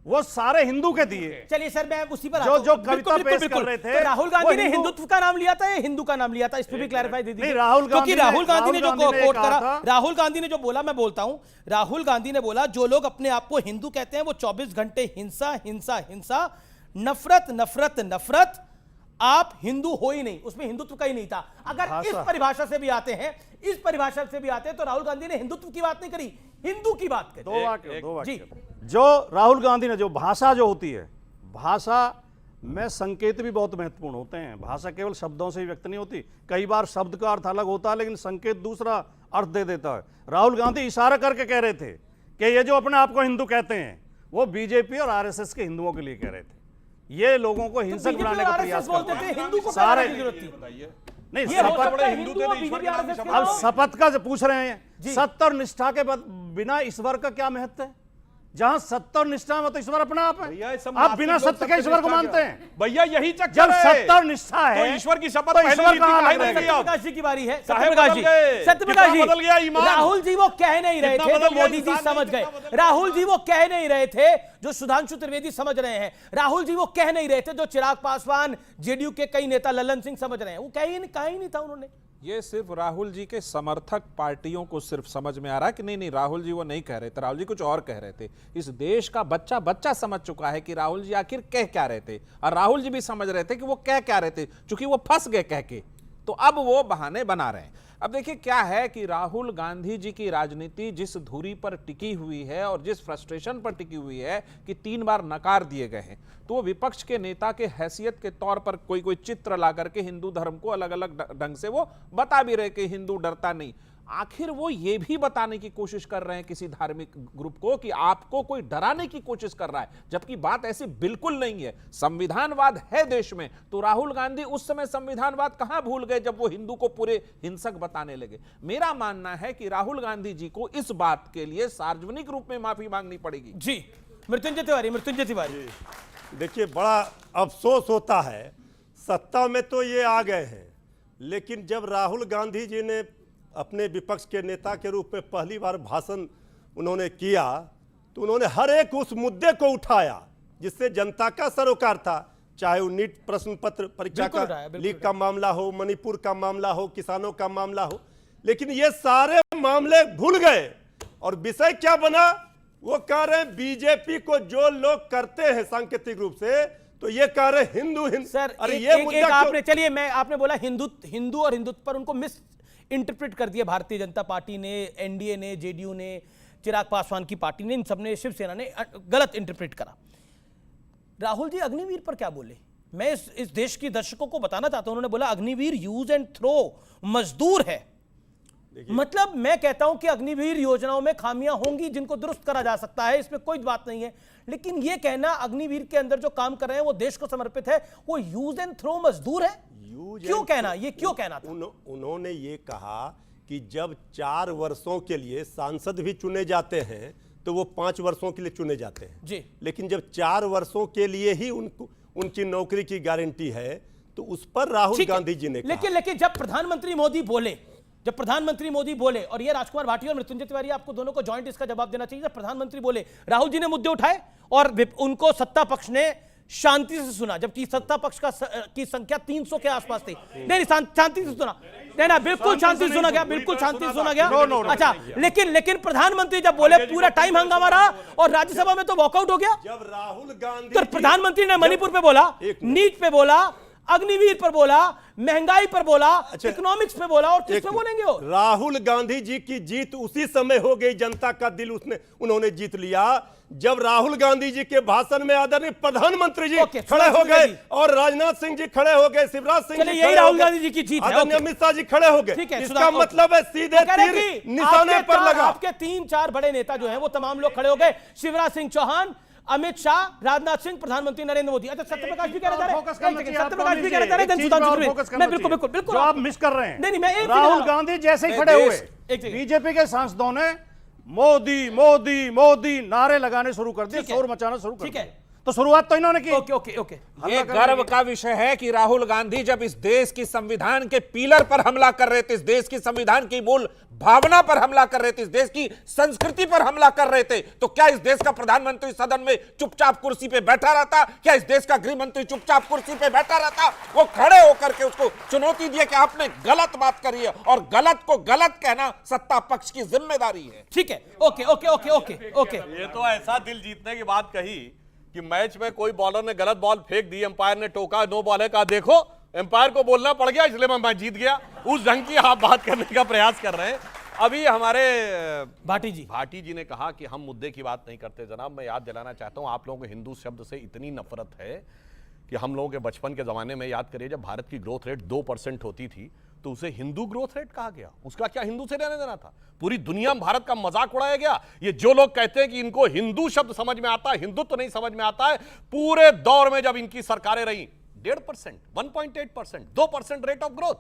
Speaker 3: वो सारे हिंदू के दिए।
Speaker 1: चलिए सर मैं उसी पर
Speaker 3: जो-
Speaker 1: आता हूं।
Speaker 3: जो
Speaker 1: बिल्कुल,
Speaker 3: कविता
Speaker 1: बिल्कुल,
Speaker 3: पेश
Speaker 1: बिल्कुल।
Speaker 3: कर रहे थे,
Speaker 1: तो राहुल
Speaker 3: वो
Speaker 1: गांधी ने
Speaker 3: हिंदू-
Speaker 1: हिंदुत्व का नाम लिया था या हिंदू का नाम लिया था, इस पर भी क्लैरिफाई दे दीजिए।
Speaker 3: नहीं, राहुल
Speaker 1: क्योंकि
Speaker 3: गांधी ने-
Speaker 1: राहुल गांधी ने जो
Speaker 3: राहुल गांधी ने
Speaker 1: कोट
Speaker 3: कहा
Speaker 1: करा,
Speaker 3: था-
Speaker 1: राहुल गांधी ने जो बोला, मैं बोलता हूं, राहुल गांधी ने बोला जो लोग अपने आप को हिंदू कहते हैं वो 24 घंटे हिंसा हिंसा हिंसा, नफरत नफरत नफरत, आप हिंदू हो ही नहीं। उसमें हिंदुत्व का ही नहीं था। अगर इस
Speaker 3: भाषा।
Speaker 1: परिभाषा से भी आते हैं, इस परिभाषा से भी आते हैं, तो राहुल गांधी ने हिंदुत्व की बात नहीं करी, हिंदू की बात करी।
Speaker 3: दो वाक्य
Speaker 1: जी।
Speaker 3: जो राहुल गांधी ने, जो भाषा जो होती है, भाषा में संकेत भी बहुत महत्वपूर्ण होते हैं। भाषा केवल शब्दों से ही व्यक्त नहीं होती, कई बार शब्द का अर्थ अलग होता है लेकिन संकेत दूसरा अर्थ दे देता है। राहुल गांधी इशारा करके कह रहे थे कि ये जो अपने आप को हिंदू कहते हैं वो बीजेपी और आरएसएस के हिंदुओं के लिए कह रहे थे। ये लोगों को हिंसक
Speaker 1: बीजेपी
Speaker 3: बनाने
Speaker 1: और
Speaker 3: का
Speaker 1: RSS
Speaker 3: प्रयास
Speaker 1: बोलते
Speaker 3: करते
Speaker 1: थे,
Speaker 3: हैं।
Speaker 1: हिंदू को
Speaker 3: सारे
Speaker 1: क्या जरूरत थी?
Speaker 3: नहीं,
Speaker 1: ये हो
Speaker 3: शपथ
Speaker 1: सकता है
Speaker 2: हिंदू
Speaker 1: हिंदू
Speaker 2: थे
Speaker 1: और
Speaker 2: तो ईश्वर
Speaker 1: बीजेपी
Speaker 2: के नाम
Speaker 1: RSS
Speaker 2: शपथ
Speaker 1: के
Speaker 3: अब
Speaker 1: नाम-
Speaker 3: शपथ का जो पूछ रहे हैं,
Speaker 1: जी।
Speaker 3: सत्य और निष्ठा के बिना ईश्वर का क्या महत्व है? जहां सत्य और निष्ठा में तो ईश्वर अपना आप
Speaker 2: भैया,
Speaker 3: है।
Speaker 2: ये सब
Speaker 3: आप बिना
Speaker 2: नास्तिक लोग
Speaker 3: सत्य के ईश्वर को
Speaker 2: सत्य
Speaker 3: मानते
Speaker 2: निष्ठा
Speaker 3: हैं।
Speaker 2: भैया यही चक्कर
Speaker 3: जब
Speaker 2: है।
Speaker 3: सत्य और निष्ठा है
Speaker 2: तो ईश्वर की शपथ
Speaker 3: तो
Speaker 2: पहले
Speaker 3: ईश्वर
Speaker 2: ली थी,
Speaker 3: कहां
Speaker 2: काहे
Speaker 3: लग
Speaker 2: नहीं
Speaker 3: रहे
Speaker 2: ली
Speaker 3: हैं?
Speaker 2: आप?
Speaker 1: सत्यप्रकाश जी की बारी है।
Speaker 2: साहब
Speaker 1: सत्यप्रकाश
Speaker 2: बदल
Speaker 1: जी,
Speaker 2: गए।
Speaker 1: सत्यप्रकाश
Speaker 2: कितना
Speaker 1: जी,
Speaker 2: बदल गया ईमान?
Speaker 1: राहुल जी वो कह नहीं रहे
Speaker 2: कितना
Speaker 1: थे
Speaker 2: बदल
Speaker 1: जो
Speaker 2: गया
Speaker 1: मोदी जी
Speaker 2: इंसान,
Speaker 1: समझ
Speaker 2: कितना
Speaker 1: गए।
Speaker 2: बदल गया?
Speaker 1: राहुल जी वो कह नहीं रहे थे जो सुधांशु त्रिवेदी समझ रहे हैं। राहुल जी वो कह नहीं रहे थे जो चिराग पासवान, जेडीयू के कई नेता ललन सिंह समझ रहे हैं। वो कहा ही नहीं था उन्होंने।
Speaker 5: ये सिर्फ राहुल जी के समर्थक पार्टियों को सिर्फ समझ में आ रहा है कि नहीं राहुल जी वो नहीं कह रहे थे, राहुल जी कुछ और कह रहे थे। इस देश का बच्चा समझ चुका है कि राहुल जी आखिर कह क्या रहे थे, और राहुल जी भी समझ रहे थे कि वो कह क्या रहे थे, क्योंकि वो फंस गए कह के, तो अब वो बहाने बना रहे हैं। अब देखिए क्या है कि राहुल गांधी जी की राजनीति जिस धुरी पर टिकी हुई है और जिस फ्रस्ट्रेशन पर टिकी हुई है कि 3 बार नकार दिए गए हैं, तो वो विपक्ष के नेता के हैसियत के तौर पर कोई चित्र ला करके हिंदू धर्म को अलग अलग ढंग से वो बता भी रहे कि हिंदू डरता नहीं। आखिर वो ये भी बताने की कोशिश कर रहे हैं किसी धार्मिक ग्रुप को कि आपको कोई डराने की कोशिश कर रहा है, जबकि बात ऐसी बिल्कुल नहीं है। संविधानवाद है देश में, तो राहुल गांधी उस समय संविधानवाद कहां भूल गए जब वो हिंदू को पूरे हिंसक बताने लगे। मेरा मानना है कि राहुल गांधी जी को इस बात के लिए सार्वजनिक रूप में माफी मांगनी पड़ेगी।
Speaker 1: जी मृत्युंजय तिवारी।
Speaker 4: देखिए, बड़ा अफसोस होता है, सत्ता में तो ये आ गए हैं, लेकिन जब राहुल गांधी जी ने अपने विपक्ष के नेता के रूप में पहली बार भाषण उन्होंने किया तो उन्होंने हर एक उस मुद्दे को उठाया जिससे जनता का सरोकार था, चाहे वो नीट प्रश्न पत्र परीक्षा का लीक का मामला हो, मणिपुर का मामला हो, किसानों का मामला हो, लेकिन ये सारे मामले भूल गए। और विषय क्या बना, वो कह रहे हैं बीजेपी को जो लोग करते हैं सांकेतिक रूप से, तो ये कह रहे हिंदू
Speaker 1: सर
Speaker 4: अरे
Speaker 1: एक,
Speaker 4: ये
Speaker 1: एक,
Speaker 4: मुद्दा
Speaker 1: एक
Speaker 4: क्यों?
Speaker 1: आपने, चलिए मैं, आपने बोला हिंदू और हिंदुत्व पर, उनको मिस इंटरप्रेट कर दिया भारतीय जनता पार्टी ने, एनडीए ने, जेडीयू ने, चिराग पासवान की पार्टी ने, इन सबने, शिवसेना ने गलत इंटरप्रेट करा। राहुल जी अग्निवीर पर क्या बोले, मैं इस देश के दर्शकों को बताना चाहता हूं। उन्होंने बोला अग्निवीर यूज एंड थ्रो मजदूर है। मतलब मैं कहता हूं कि अग्निवीर योजनाओं में खामियां होंगी जिनको दुरुस्त करा जा सकता है, इसमें कोई बात नहीं है, लेकिन यह कहना अग्निवीर के अंदर जो काम कर रहे हैं वो देश को समर्पित है, वो यूज एंड थ्रो मजदूर है, क्यों कहना, ये क्यों कहना था?
Speaker 4: उन्होंने ये कहा कि जब 4 वर्षों के लिए सांसद भी चुने जाते हैं तो वो 5 वर्षों के लिए चुने जाते हैं
Speaker 1: जी,
Speaker 4: लेकिन जब 4 वर्षों के लिए ही उनकी नौकरी की गारंटी है तो उस पर राहुल गांधी जी ने कहा।
Speaker 1: लेकिन जब प्रधानमंत्री मोदी बोले, और ये राजकुमार भाटी और मृत्युंजय तिवारी आपको दोनों को जॉइंट इसका जवाब देना चाहिए, जब प्रधानमंत्री बोले, राहुल जी ने मुद्दे उठाए और उनको सत्ता पक्ष ने शांति से सुना, जबकि सत्ता पक्ष की संख्या 300 के आसपास थी। नहीं, शांति से सुना, नहीं, बिल्कुल शांति से सुना गया, बिल्कुल शांति से सुना गया। अच्छा, लेकिन प्रधानमंत्री जब बोले पूरा टाइम हंगामा रहा और राज्यसभा में तो वॉकआउट हो गया।
Speaker 4: जब राहुल गांधी,
Speaker 1: तो प्रधानमंत्री ने मणिपुर पे बोला, नीट पे बोला, अग्निवीर पर बोला, महंगाई पर बोला, इकोनॉमिक्स पे बोला, और किस पे बोलेंगे वो?
Speaker 4: राहुल गांधी जी की जीत उसी समय हो गई, जनता का दिल उन्होंने जीत लिया जब राहुल गांधी जी के भाषण में आदरणीय प्रधानमंत्री जी खड़े हो गए और राजनाथ सिंह जी खड़े हो गए, शिवराज सिंह जी,
Speaker 1: यही राहुल गांधी जी की जीत है,
Speaker 4: आदरणीय अमित शाह जी खड़े हो गए। इसका मतलब है सीधे तीर निशाने पर लगा।
Speaker 1: आपके 3-4 बड़े नेता जो हैं वो तमाम लोग खड़े हो गए, शिवराज सिंह चौहान, अमित शाह, राजनाथ सिंह, प्रधानमंत्री नरेंद्र मोदी। अच्छा, सत्यप्रकाश भी कह रहे थे, बिल्कुल
Speaker 3: आप मिस कर रहे हैं।
Speaker 1: नहीं, मैं
Speaker 3: राहुल गांधी जैसे ही खड़े हुए, बीजेपी के सांसदों ने मोदी मोदी मोदी नारे लगाने शुरू कर दिए, शोर मचाना शुरू कर दिया। तो शुरुआत तो इन्होंने की।
Speaker 1: ओके।
Speaker 5: ये गर्व का विषय है कि राहुल गांधी जब इस देश की संविधान के पिलर पर हमला कर रहे थे, इस देश की संविधान की मूल भावना पर हमला कर रहे थे, इस देश की संस्कृति पर हमला कर रहे थे, तो क्या इस देश का प्रधानमंत्री सदन में चुपचाप कुर्सी पे बैठा रहता? क्या इस देश का गृह मंत्री चुपचाप कुर्सी पे बैठा रहता? वो खड़े होकर के उसको चुनौती दिए कि आपने गलत बात करी है, और गलत को गलत कहना सत्ता पक्ष की जिम्मेदारी है।
Speaker 1: ठीक है, ओके।
Speaker 2: ये तो ऐसा दिल जीतने की बात कही कि मैच में कोई बॉलर ने गलत बॉल फेंक दी, अंपायर ने टोका, नो बॉल है, कहा देखो अंपायर को बोलना पड़ गया इसलिए मैं मैच जीत गया। उस ढंग की आप बात करने का प्रयास कर रहे हैं। अभी हमारे भाटी जी ने कहा कि हम मुद्दे की बात नहीं करते। जनाब, मैं याद दिलाना चाहता हूं, आप लोगों को हिंदू शब्द से इतनी नफरत है कि हम लोगों के बचपन के जमाने में, याद करिए, जब भारत की ग्रोथ रेट 2% होती थी तो उसे हिंदू ग्रोथ रेट कहा गया। उसका क्या हिंदू से लेना देना था? पूरी दुनिया में भारत का मजाक उड़ाया गया। ये जो लोग कहते हैं कि इनको हिंदू शब्द समझ में आता है, हिंदुत्व नहीं समझ में आता है, पूरे दौर में जब इनकी सरकारें रही 1.5%, 1.8%, 2% रेट ऑफ ग्रोथ।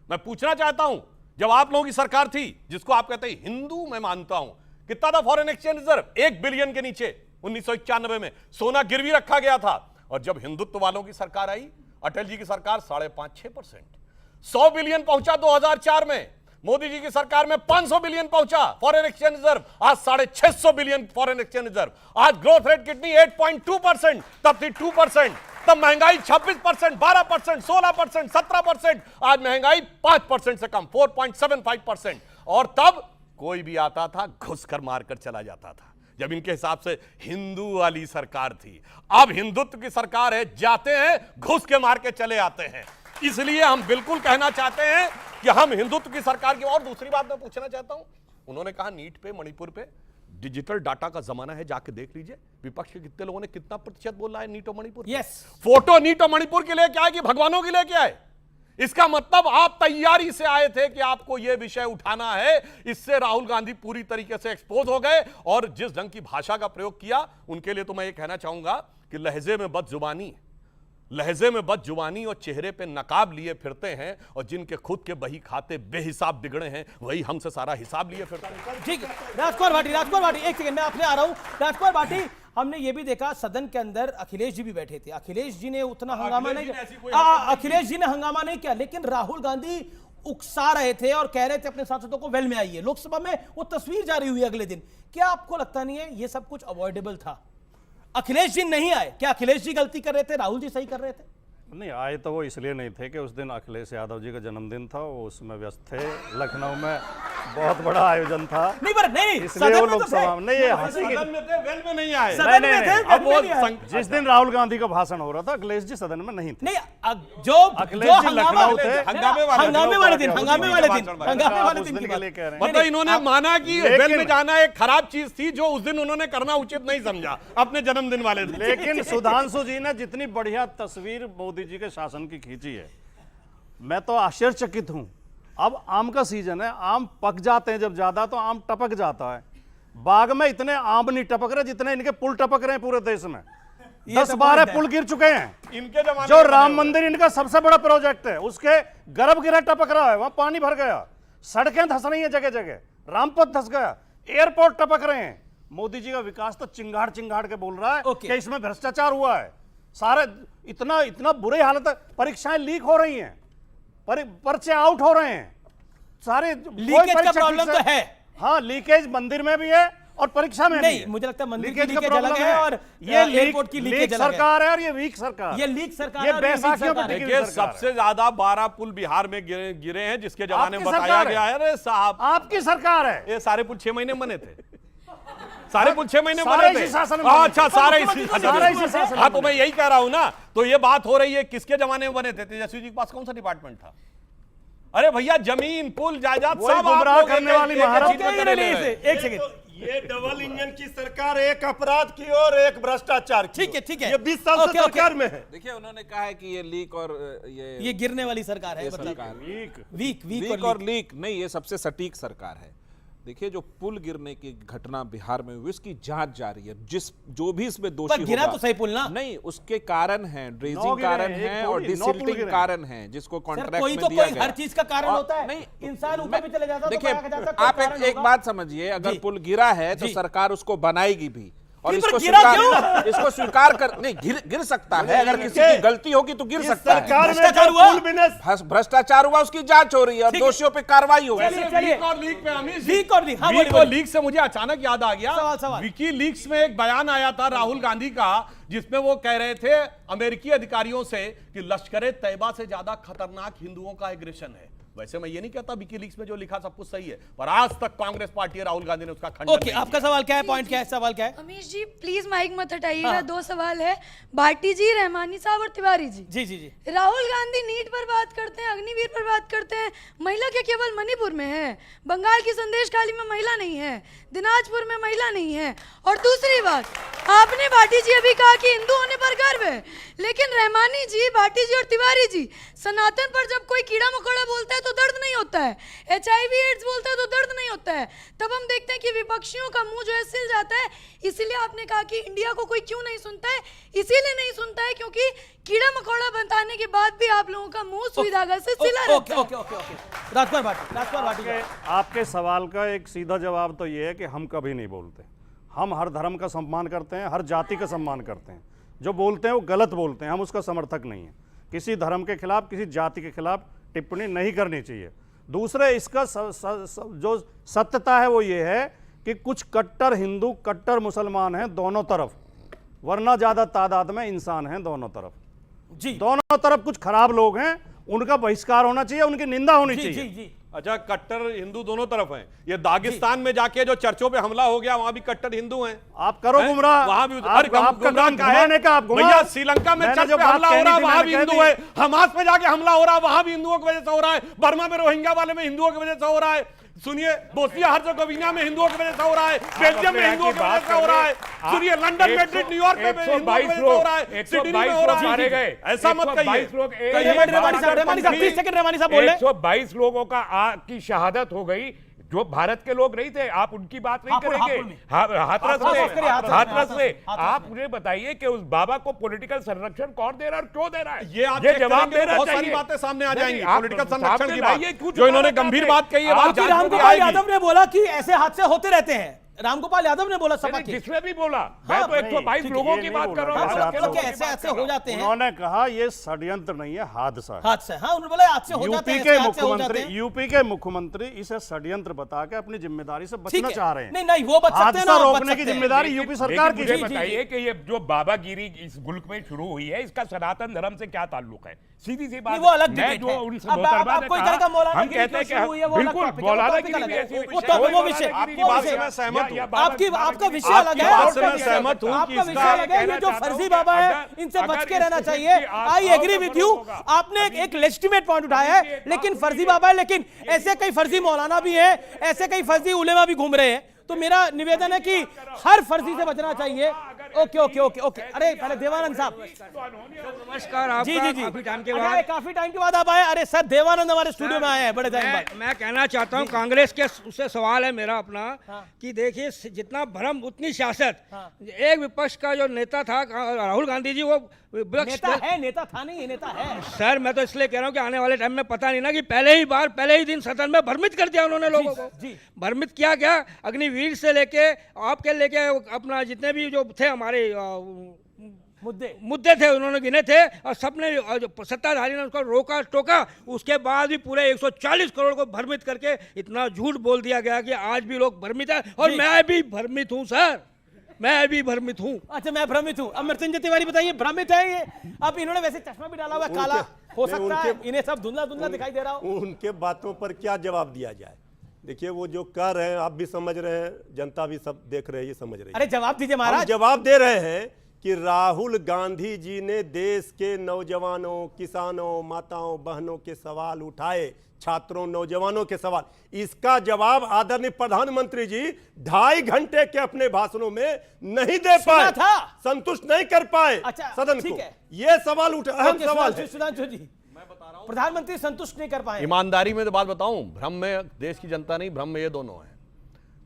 Speaker 2: मैं पूछना चाहता हूं, जब आप लोगों की सरकार थी, जिसको आप कहते हैं हिंदू, मैं मानता हूं, कितना था फॉरेन एक्सचेंज रिजर्व? 1 बिलियन के नीचे 1991 में सोना गिरवी रखा गया था। और जब हिंदुत्व वालों की सरकार आई, अटल जी की सरकार 5.5-6%, 100 बिलियन पहुंचा 2004 में। मोदी जी की सरकार में 500 बिलियन पहुंचा फॉरेन एक्सचेंज रिजर्व, आज 650 बिलियन फॉरेन एक्सचेंज रिजर्व। आज ग्रोथ रेट कितनी? 8.2%, तब थी 2%, तब महंगाई 26%, 12%, 16%, 17%, आज महंगाई 5% से कम, 4.75%। और तब कोई भी आता था घुस कर मारकर चला जाता था, जब इनके हिसाब से हिंदू वाली सरकार थी। अब हिंदुत्व की सरकार है, जाते हैं घुस के मार के चले आते हैं। इसलिए हम बिल्कुल कहना चाहते हैं कि हम हिंदुत्व की सरकार की। और दूसरी बात मैं पूछना चाहता हूं, उन्होंने कहा नीट पे, मणिपुर पे, डिजिटल डाटा का जमाना है, जाके देख लीजिए विपक्ष के कितने लोगों ने कितना प्रतिशत बोल रहा है नीट और मणिपुर।
Speaker 1: यस,
Speaker 2: फोटो नीट और मणिपुर के लिए क्या है कि भगवानों के लिए क्या है? इसका मतलब आप तैयारी से आए थे कि आपको यह विषय उठाना है। इससे राहुल गांधी पूरी तरीके से एक्सपोज हो गए और जिस ढंग की भाषा का प्रयोग किया, उनके लिए तो मैं ये कहना चाहूंगा कि लहजे में बदजुबानी और चेहरे पे नकाब लिए फिरते हैं, और जिनके खुद के बही खाते बेहिसाब बिगड़े हैं वही हमसे सारा हिसाब लिए फिरते हैं।
Speaker 1: ठीक है, राजकुमार भाटी एक सेकंड में आपने आ रहा हूं। राजकुमार भाटी, हमने ये भी देखा सदन के अंदर अखिलेश जी भी बैठे थे, अखिलेश जी ने उतना हंगामा नहीं किया, अखिलेश जी ने हंगामा नहीं किया, लेकिन राहुल गांधी उकसा रहे थे और कह रहे थे अपने सांसदों को वेल में आइए। लोकसभा में वो तस्वीर जारी हुई अगले दिन। क्या आपको लगता नहीं है ये सब कुछ अवॉइडेबल था? अखिलेश जी नहीं आए, क्या अखिलेश जी गलती कर रहे थे, राहुल जी सही कर रहे थे?
Speaker 3: नहीं आए तो वो इसलिए नहीं थे कि उस दिन अखिलेश यादव जी का जन्मदिन था, वो उसमें व्यस्त थे। लखनऊ में बहुत बड़ा आयोजन था,
Speaker 1: नहीं पर नहीं,
Speaker 3: इसलिए वो लोकसभा में नहीं, ये हंसी की
Speaker 2: सदन में थे, वेल में नहीं आए।
Speaker 1: सदन में थे,
Speaker 2: अब वो
Speaker 3: जिस दिन राहुल गांधी का भाषण हो रहा था, अखिलेश जी सदन में नहीं थे।
Speaker 1: नहीं,
Speaker 3: अखिलेश जी लखनऊ थे,
Speaker 1: हंगामे वाले दिन की
Speaker 3: के लिए कह रहे हैं।
Speaker 2: मतलब इन्होंने माना कि वेल में जाना एक खराब चीज थी, जो उस दिन उन्होंने करना उचित नहीं समझा अपने जन्मदिन वाले दिन।
Speaker 3: लेकिन सुधांशु जी ने जितनी बढ़िया तस्वीर मोदी जी के शासन की खींची है, मैं तो आश्चर्यचकित हूं। अब आम का सीजन है, आम पक जाते हैं जब ज्यादा तो आम टपक जाता है। बाग में इतने आम नहीं टपक रहे जितने इनके पुल टपक रहे हैं पूरे देश में। 10-12 पुल गिर चुके हैं।
Speaker 2: इनके जमाने
Speaker 3: जो
Speaker 2: में
Speaker 3: राम मंदिर इनका सबसे बड़ा प्रोजेक्ट है, उसके गर्भगृह टपक रहा है, वहां पानी भर गया, सड़कें धंस रही हैं जगह जगह, रामपथ धंस गया, एयरपोर्ट टपक रहे हैं। मोदी जी का विकास तो चिंगाड़ चिंगाड़ के बोल रहा है कि इसमें भ्रष्टाचार हुआ है। सारे इतना बुरी हालत है, परीक्षाएं लीक हो रही हैं, पर्चे आउट हो रहे हैं, सारे
Speaker 1: लीकेज का प्रॉब्लम तो है।
Speaker 3: हाँ, लीकेज मंदिर में भी है और परीक्षा में
Speaker 1: नहीं,
Speaker 3: भी है।
Speaker 1: मुझे लगता है मंदिर की
Speaker 3: लीकेज का
Speaker 1: लीकेज अलग
Speaker 3: प्रॉब्लम
Speaker 1: है और
Speaker 3: ये
Speaker 1: एयरपोर्ट की लीकेज अलग है।
Speaker 3: सरकार है और ये वीक सरकार,
Speaker 1: ये लीक सरकार
Speaker 3: ये
Speaker 1: है और ये वीक
Speaker 3: बैसाखियों पे
Speaker 1: सरकार है।
Speaker 3: टिकी
Speaker 2: देखिए,
Speaker 3: हुई सरकार है।
Speaker 2: सबसे ज्यादा 12 पुल बिहार में गिरे हैं, जिसके जमाने में
Speaker 3: आपकी
Speaker 2: बताया
Speaker 3: सरकार
Speaker 2: गया है। अरे साहब,
Speaker 3: आपकी सरकार है।
Speaker 2: ये सारे पुल 6 महीने में बने थे, सारे पुल 6 महीने में
Speaker 3: सारे
Speaker 2: बने थे।
Speaker 3: इसी शासन में
Speaker 2: अच्छा, सारे इसी
Speaker 3: सारे इसी शासन
Speaker 2: हाँ,
Speaker 3: में
Speaker 2: तो मैं यही कह रहा हूं ना। तो ये बात हो रही है किसके जमाने में बने थे? तेजस्वी जी के पास कौन सा डिपार्टमेंट था? अरे भैया, जमीन पुल जायदाद सब
Speaker 3: गुमराह करने वाली महारत
Speaker 1: एक सेकंड,
Speaker 4: ये डबल इंजन की सरकार, एक अपराध की और एक भ्रष्टाचार की।
Speaker 1: ठीक है।
Speaker 4: ये 20 साल से सरकार में है।
Speaker 5: देखिए, उन्होंने कहा है कि ये लीक और
Speaker 1: ये गिरने वाली सरकार है, मतलब वीक
Speaker 5: और लीक नहीं, ये सबसे सटीक सरकार है। देखिए, जो पुल गिरने की घटना बिहार में हुई, उसकी जांच जारी है। जो भी इसमें दोषी
Speaker 1: पर गिरा
Speaker 5: होगा,
Speaker 1: तो सही पुल ना?
Speaker 5: नहीं, उसके कारण हैं, ड्रेजिंग
Speaker 3: गिरे
Speaker 5: कारण
Speaker 3: हैं,
Speaker 5: हैं
Speaker 3: एक
Speaker 5: और
Speaker 3: पुल, 9 पुल
Speaker 5: डिसिल्टिंग
Speaker 3: गिरे हैं।
Speaker 5: कारण हैं, जिसको कॉन्ट्रैक्ट
Speaker 1: कोई
Speaker 5: में
Speaker 1: तो
Speaker 5: दिया
Speaker 1: कोई
Speaker 5: गया।
Speaker 1: हर चीज का कारण
Speaker 5: और-
Speaker 1: होता है।
Speaker 5: नहीं,
Speaker 1: इंसान ऊपर भी चले जाता है तो
Speaker 5: देखिए,
Speaker 1: कहा जाता है कोई
Speaker 5: आप
Speaker 1: कारण
Speaker 5: एक
Speaker 1: होगा।
Speaker 5: बात समझिए, अगर
Speaker 1: जी।
Speaker 5: पुल गिरा है तो
Speaker 1: जी।
Speaker 5: सरकार उसको बनाएगी भी, और
Speaker 1: नहीं, पर
Speaker 5: इसको
Speaker 1: गिरा
Speaker 5: इसको स्वीकार कर नहीं, गिर सकता है। अगर किसी की गलती होगी तो गिर सकता है।
Speaker 4: सरकार में
Speaker 1: भ्रष्टाचार
Speaker 4: जो
Speaker 1: हुआ?
Speaker 4: पुल बिजनेस
Speaker 5: भ्रष्टाचार हुआ, उसकी जांच हो रही है और
Speaker 1: ठीक है।
Speaker 5: दोषियों पे कार्रवाई होगी।
Speaker 1: चलिए।
Speaker 2: वीक और लीक में अमित जी,
Speaker 1: वीक और लीक, हाँ,
Speaker 2: वीक
Speaker 1: बोलिए,
Speaker 2: और लीक से मुझे अचानक याद आ गया।
Speaker 1: सवाल।
Speaker 2: विकी लीक्स में एक बयान आया था राहुल गांधी का, जिसमें वो कह रहे थे अमेरिकी अधिकारियों से कि लश्कर तैयबा से ज्यादा खतरनाक हिंदुओं का एग्रेशन है। वैसे मैं ये नहीं कहता विकी लीक्स में जो लिखा सब कुछ सही है, पर आज तक कांग्रेस पार्टी और राहुल गांधी ने उसका खंडन
Speaker 1: ओके,
Speaker 2: नहीं
Speaker 1: आपका सवाल क्या है, पॉइंट क्या है, सवाल क्या है?
Speaker 7: अमीश जी प्लीज माइक मत हटाइएगा।
Speaker 1: हाँ।
Speaker 7: 2 सवाल है, भाटी जी, रहमानी साहब और तिवारी जी।
Speaker 1: जी।
Speaker 7: राहुल गांधी नीट पर बात करते हैं, अग्निवीर पर बात करते हैं। महिला क्या केवल मणिपुर में है? बंगाल की संदेश खाली में महिला नहीं है, दिनाजपुर में महिला नहीं है। और दूसरी बात, आपने भाटी जी अभी कहा कि हिंदू होने पर गर्व है, लेकिन रहमानी जी, भाटी जी और तिवारी जी, सनातन पर जब कोई कीड़ा मकोड़ा बोलता है तो दर्द नहीं होता है, HIV एड्स बोलता है तो दर्द नहीं होता है। तब हम देखते हैं कि विपक्षियों का मुंह जो है सिल जाता है। इसीलिए आपने कहा कि इंडिया को कोई क्यों नहीं सुनता है? इसीलिए नहीं सुनता है क्योंकि कीड़ा मकोड़ा बताने के बाद भी आप लोगों का मुंह सुई धागा से सिला रहता है।
Speaker 1: ओके। राजकुमार भाटी
Speaker 3: आपके सवाल का एक सीधा जवाब तो ये है कि हम कभी नहीं बोलते। हम हर धर्म का सम्मान करते हैं, हर जाति का सम्मान करते हैं। जो बोलते हैं वो गलत बोलते हैं, हम उसका समर्थक नहीं है। किसी धर्म के खिलाफ, किसी जाति के खिलाफ टिप्पणी नहीं करनी चाहिए। दूसरे, इसका जो सत्यता है वो ये है कि कुछ कट्टर हिंदू, कट्टर मुसलमान हैं दोनों तरफ, वरना ज्यादा तादाद में इंसान हैं दोनों तरफ।
Speaker 1: जी।
Speaker 3: दोनों तरफ कुछ खराब लोग हैं, उनका बहिष्कार होना चाहिए, उनकी निंदा होनी चाहिए।
Speaker 1: जी।
Speaker 2: अच्छा, कट्टर हिंदू दोनों तरफ हैं। ये दागिस्तान में जाके जो चर्चों पे हमला हो गया, वहां भी कट्टर हिंदू हैं।
Speaker 3: आप करो गुमराह,
Speaker 2: वहां भी
Speaker 3: आपका काम घुमाने का, आप घुमा।
Speaker 2: भैया, श्रीलंका में
Speaker 3: मैंने
Speaker 2: चर्च
Speaker 3: जो
Speaker 2: पे
Speaker 3: बात
Speaker 2: हमला हो
Speaker 3: कहनी
Speaker 2: रहा है
Speaker 3: थी,
Speaker 2: वहां
Speaker 3: मैंने
Speaker 2: भी
Speaker 3: कह
Speaker 2: हिंदू
Speaker 3: दी।
Speaker 2: है। हमास पे जाके हमला हो रहा है वहां भी हिंदुओं की वजह से हो रहा है। बर्मा में रोहिंग्या वाले में हिंदुओं की वजह से हो रहा है। सुनिए, बोस्निया हर्जेगोविना में हिंदुओं की वजह से हो रहा है, बेल्जियम में हिंदुओं की वजह से हो रहा है। सुनिए, लंदन, मैड्रिड, न्यूयॉर्क में हिंदुओं की वजह से हो रहा है, सिडनी में हो रहा है।
Speaker 6: मारे गए,
Speaker 2: ऐसा मत कहिए।
Speaker 6: 122 लोग,
Speaker 1: रेवानी साहब 30 सेकंड रेवानी साहब बोल रहे हैं।
Speaker 6: 122 लोगों की शहादत हो गई, जो भारत के लोग नहीं थे। आप उनकी बात नहीं करेंगे। हाथरस में आप मुझे बताइए कि उस बाबा को पॉलिटिकल संरक्षण कौन दे रहा है और क्यों दे रहा है?
Speaker 2: ये
Speaker 6: जवाब देना
Speaker 2: बहुत सारी
Speaker 6: चाहिए।
Speaker 2: बातें सामने आ
Speaker 6: नहीं,
Speaker 2: जाएंगी
Speaker 6: आप
Speaker 2: पॉलिटिकल
Speaker 6: सामने
Speaker 2: संरक्षण की
Speaker 6: लाइए,
Speaker 2: बात,
Speaker 6: क्यों
Speaker 2: जो इन्होंने
Speaker 6: छुपाना
Speaker 2: गंभीर
Speaker 6: चाहते हैं?
Speaker 2: बात कही है, बात
Speaker 1: आपकी
Speaker 2: जांच में
Speaker 1: रामगोपाल
Speaker 2: आएगी।
Speaker 1: यादव ने बोला कि ऐसे हादसे होते रहते हैं। रामगोपाल यादव ने बोला सपा के।
Speaker 6: जिसने भी बोला, मैं तो 122 लोगों की बात कर रहा हूँ।
Speaker 1: ऐसे ऐसे हो जाते हैं।
Speaker 3: उन्होंने कहा ये षड्यंत्र नहीं है, हादसा है।
Speaker 1: हादसे, हाँ उन्होंने बोला हादसे हो जाते हैं, ऐसे हादसे हो जाते हैं।
Speaker 3: यूपी के मुख्यमंत्री इसे षड्यंत्र बता के अपनी जिम्मेदारी से
Speaker 1: ठीक
Speaker 3: बचना
Speaker 1: है।
Speaker 3: चाह रहे हैं।
Speaker 1: नहीं नहीं वो बच सकते हैं ना,
Speaker 3: हादसा
Speaker 1: वो बच
Speaker 3: रोकने की
Speaker 1: सकते हैं।
Speaker 3: जिम्मेदारी यूपी सरकार की।
Speaker 6: मुझे बताइए कि ये जो बाबागिरी इस मुल्क में शुरू हुई है, इसका सनातन धर्म से क्या ताल्लुक है? सीधी सी बात।
Speaker 1: नहीं, वो अलग
Speaker 6: मैं
Speaker 1: डिबेट
Speaker 6: जो
Speaker 1: है।
Speaker 6: उनसे
Speaker 1: अब
Speaker 6: मोहतरमा
Speaker 1: आप
Speaker 6: ने
Speaker 1: कोई
Speaker 6: कहा,
Speaker 1: कहेगा मौलाना
Speaker 6: हम
Speaker 1: गिरी
Speaker 6: कहते हैं
Speaker 1: क्यों शुरू हुई है, वो अलग
Speaker 6: बिल्कुल
Speaker 1: टॉपिक है, वो
Speaker 6: मौलाना
Speaker 1: टॉपिक
Speaker 6: गिरी
Speaker 1: अलग
Speaker 6: भी
Speaker 1: है।
Speaker 6: ऐसी
Speaker 1: वो
Speaker 6: विषय-
Speaker 1: टॉपिक, वो
Speaker 6: कोई
Speaker 1: विषय,
Speaker 6: मौलाना गिरी
Speaker 1: वो
Speaker 6: भी
Speaker 1: विषय।
Speaker 6: ऐसी-
Speaker 2: सहमत हूं।
Speaker 6: या बाबा
Speaker 1: आपकी
Speaker 6: गिरी
Speaker 1: आपका
Speaker 6: भी-
Speaker 1: विषय
Speaker 2: आपकी
Speaker 1: अलग है,
Speaker 2: बात
Speaker 1: और
Speaker 2: से मैं
Speaker 1: टॉपिक
Speaker 2: सहमत हूं
Speaker 1: आपका
Speaker 2: कि
Speaker 1: विषय
Speaker 2: इसका-
Speaker 1: अलग है। ये जो फर्जी बाबा है, इनसे बच के रहना चाहिए। I agree with you. आपने एक लेजिटिमेट पॉइंट उठाया है, लेकिन फर्जी बाबा है। लेकिन ऐसे कई फर्जी मौलाना भी हैं, ऐसे कई फर्जी उलेमा भी घूम रहे हैं। तो मेरा निवेदन है कि हर फर्जी से बचना चाहिए। Okay okay okay okay. अरे पहले देवानंद साहब,
Speaker 8: नमस्कार आपका।
Speaker 1: जी जी जी,
Speaker 8: काफी टाइम के
Speaker 1: अरे
Speaker 8: बाद
Speaker 1: काफी टाइम के बाद आप आए। अरे सर, देवानंद हमारे स्टूडियो में आए हैं बड़े टाइम बाद।
Speaker 8: मैं कहना चाहता हूं, कांग्रेस के उससे सवाल है मेरा अपना कि देखिए जितना भ्रम उतनी सियासत। एक विपक्ष का जो नेता था राहुल गांधी जी, वो विपक्ष
Speaker 1: नेता है, नेता था नहीं, नेता है।
Speaker 8: सर मैं तो इसलिए कह रहा हूं कि आने वाले टाइम में पता नहीं ना कि पहले ही दिन सदन में भ्रमित कर दिया उन्होंने लोगों को।
Speaker 1: जी।
Speaker 8: भ्रमित किया क्या? अग्निवीर से लेके आपके लेके अपना जितने भी जो थे हमारे मुद्दे थे उन्होंने गिने थे, और सबने जो सत्ताधारी ने उसको रोका टोका। उसके बाद भी पूरे 140 करोड़ को भ्रमित करके इतना झूठ बोल दिया गया कि आज भी लोग भ्रमित है। और मैं भी भ्रमित हूँ सर, मैं भी भ्रमित हूँ।
Speaker 1: अच्छा, मैं भ्रमित हूँ। अब मृत्युंजय तिवारी बताइए, भ्रमित है ये? अब इन्होंने वैसे चश्मा भी डाला हुआ है, काला हो सकता है, इन्हें सब धुंधला धुंधला दिखाई दे रहा हो।
Speaker 4: उनके बातों पर क्या जवाब दिया जाए? देखिए, वो जो कर रहे हैं आप भी समझ रहे हैं, जनता भी सब देख रहे हैं, ये समझ रही है।
Speaker 1: अरे जवाब दीजिए
Speaker 4: हम
Speaker 1: महाराज।
Speaker 4: जवाब दे रहे हैं कि राहुल गांधी जी ने देश के नौजवानों, किसानों, माताओं, बहनों के सवाल उठाए, छात्रों, नौजवानों के सवाल। इसका जवाब आदरणीय प्रधानमंत्री जी 2.5 घंटे के अपने भाषणों में नहीं दे पाए,
Speaker 1: था।
Speaker 4: संतुष्ट नहीं कर पाए
Speaker 1: अच्छा,
Speaker 4: सदन
Speaker 1: ठीक
Speaker 4: को।
Speaker 1: है।
Speaker 4: ये सवाल उठा, अहम
Speaker 1: ओके,
Speaker 4: सवाल है।
Speaker 1: सुधांशु जी, प्रधानमंत्री संतुष्ट नहीं कर पाए।
Speaker 2: ईमानदारी में तो बात बताऊं, भ्रम में देश की जनता नहीं, भ्रम में ये दोनों है।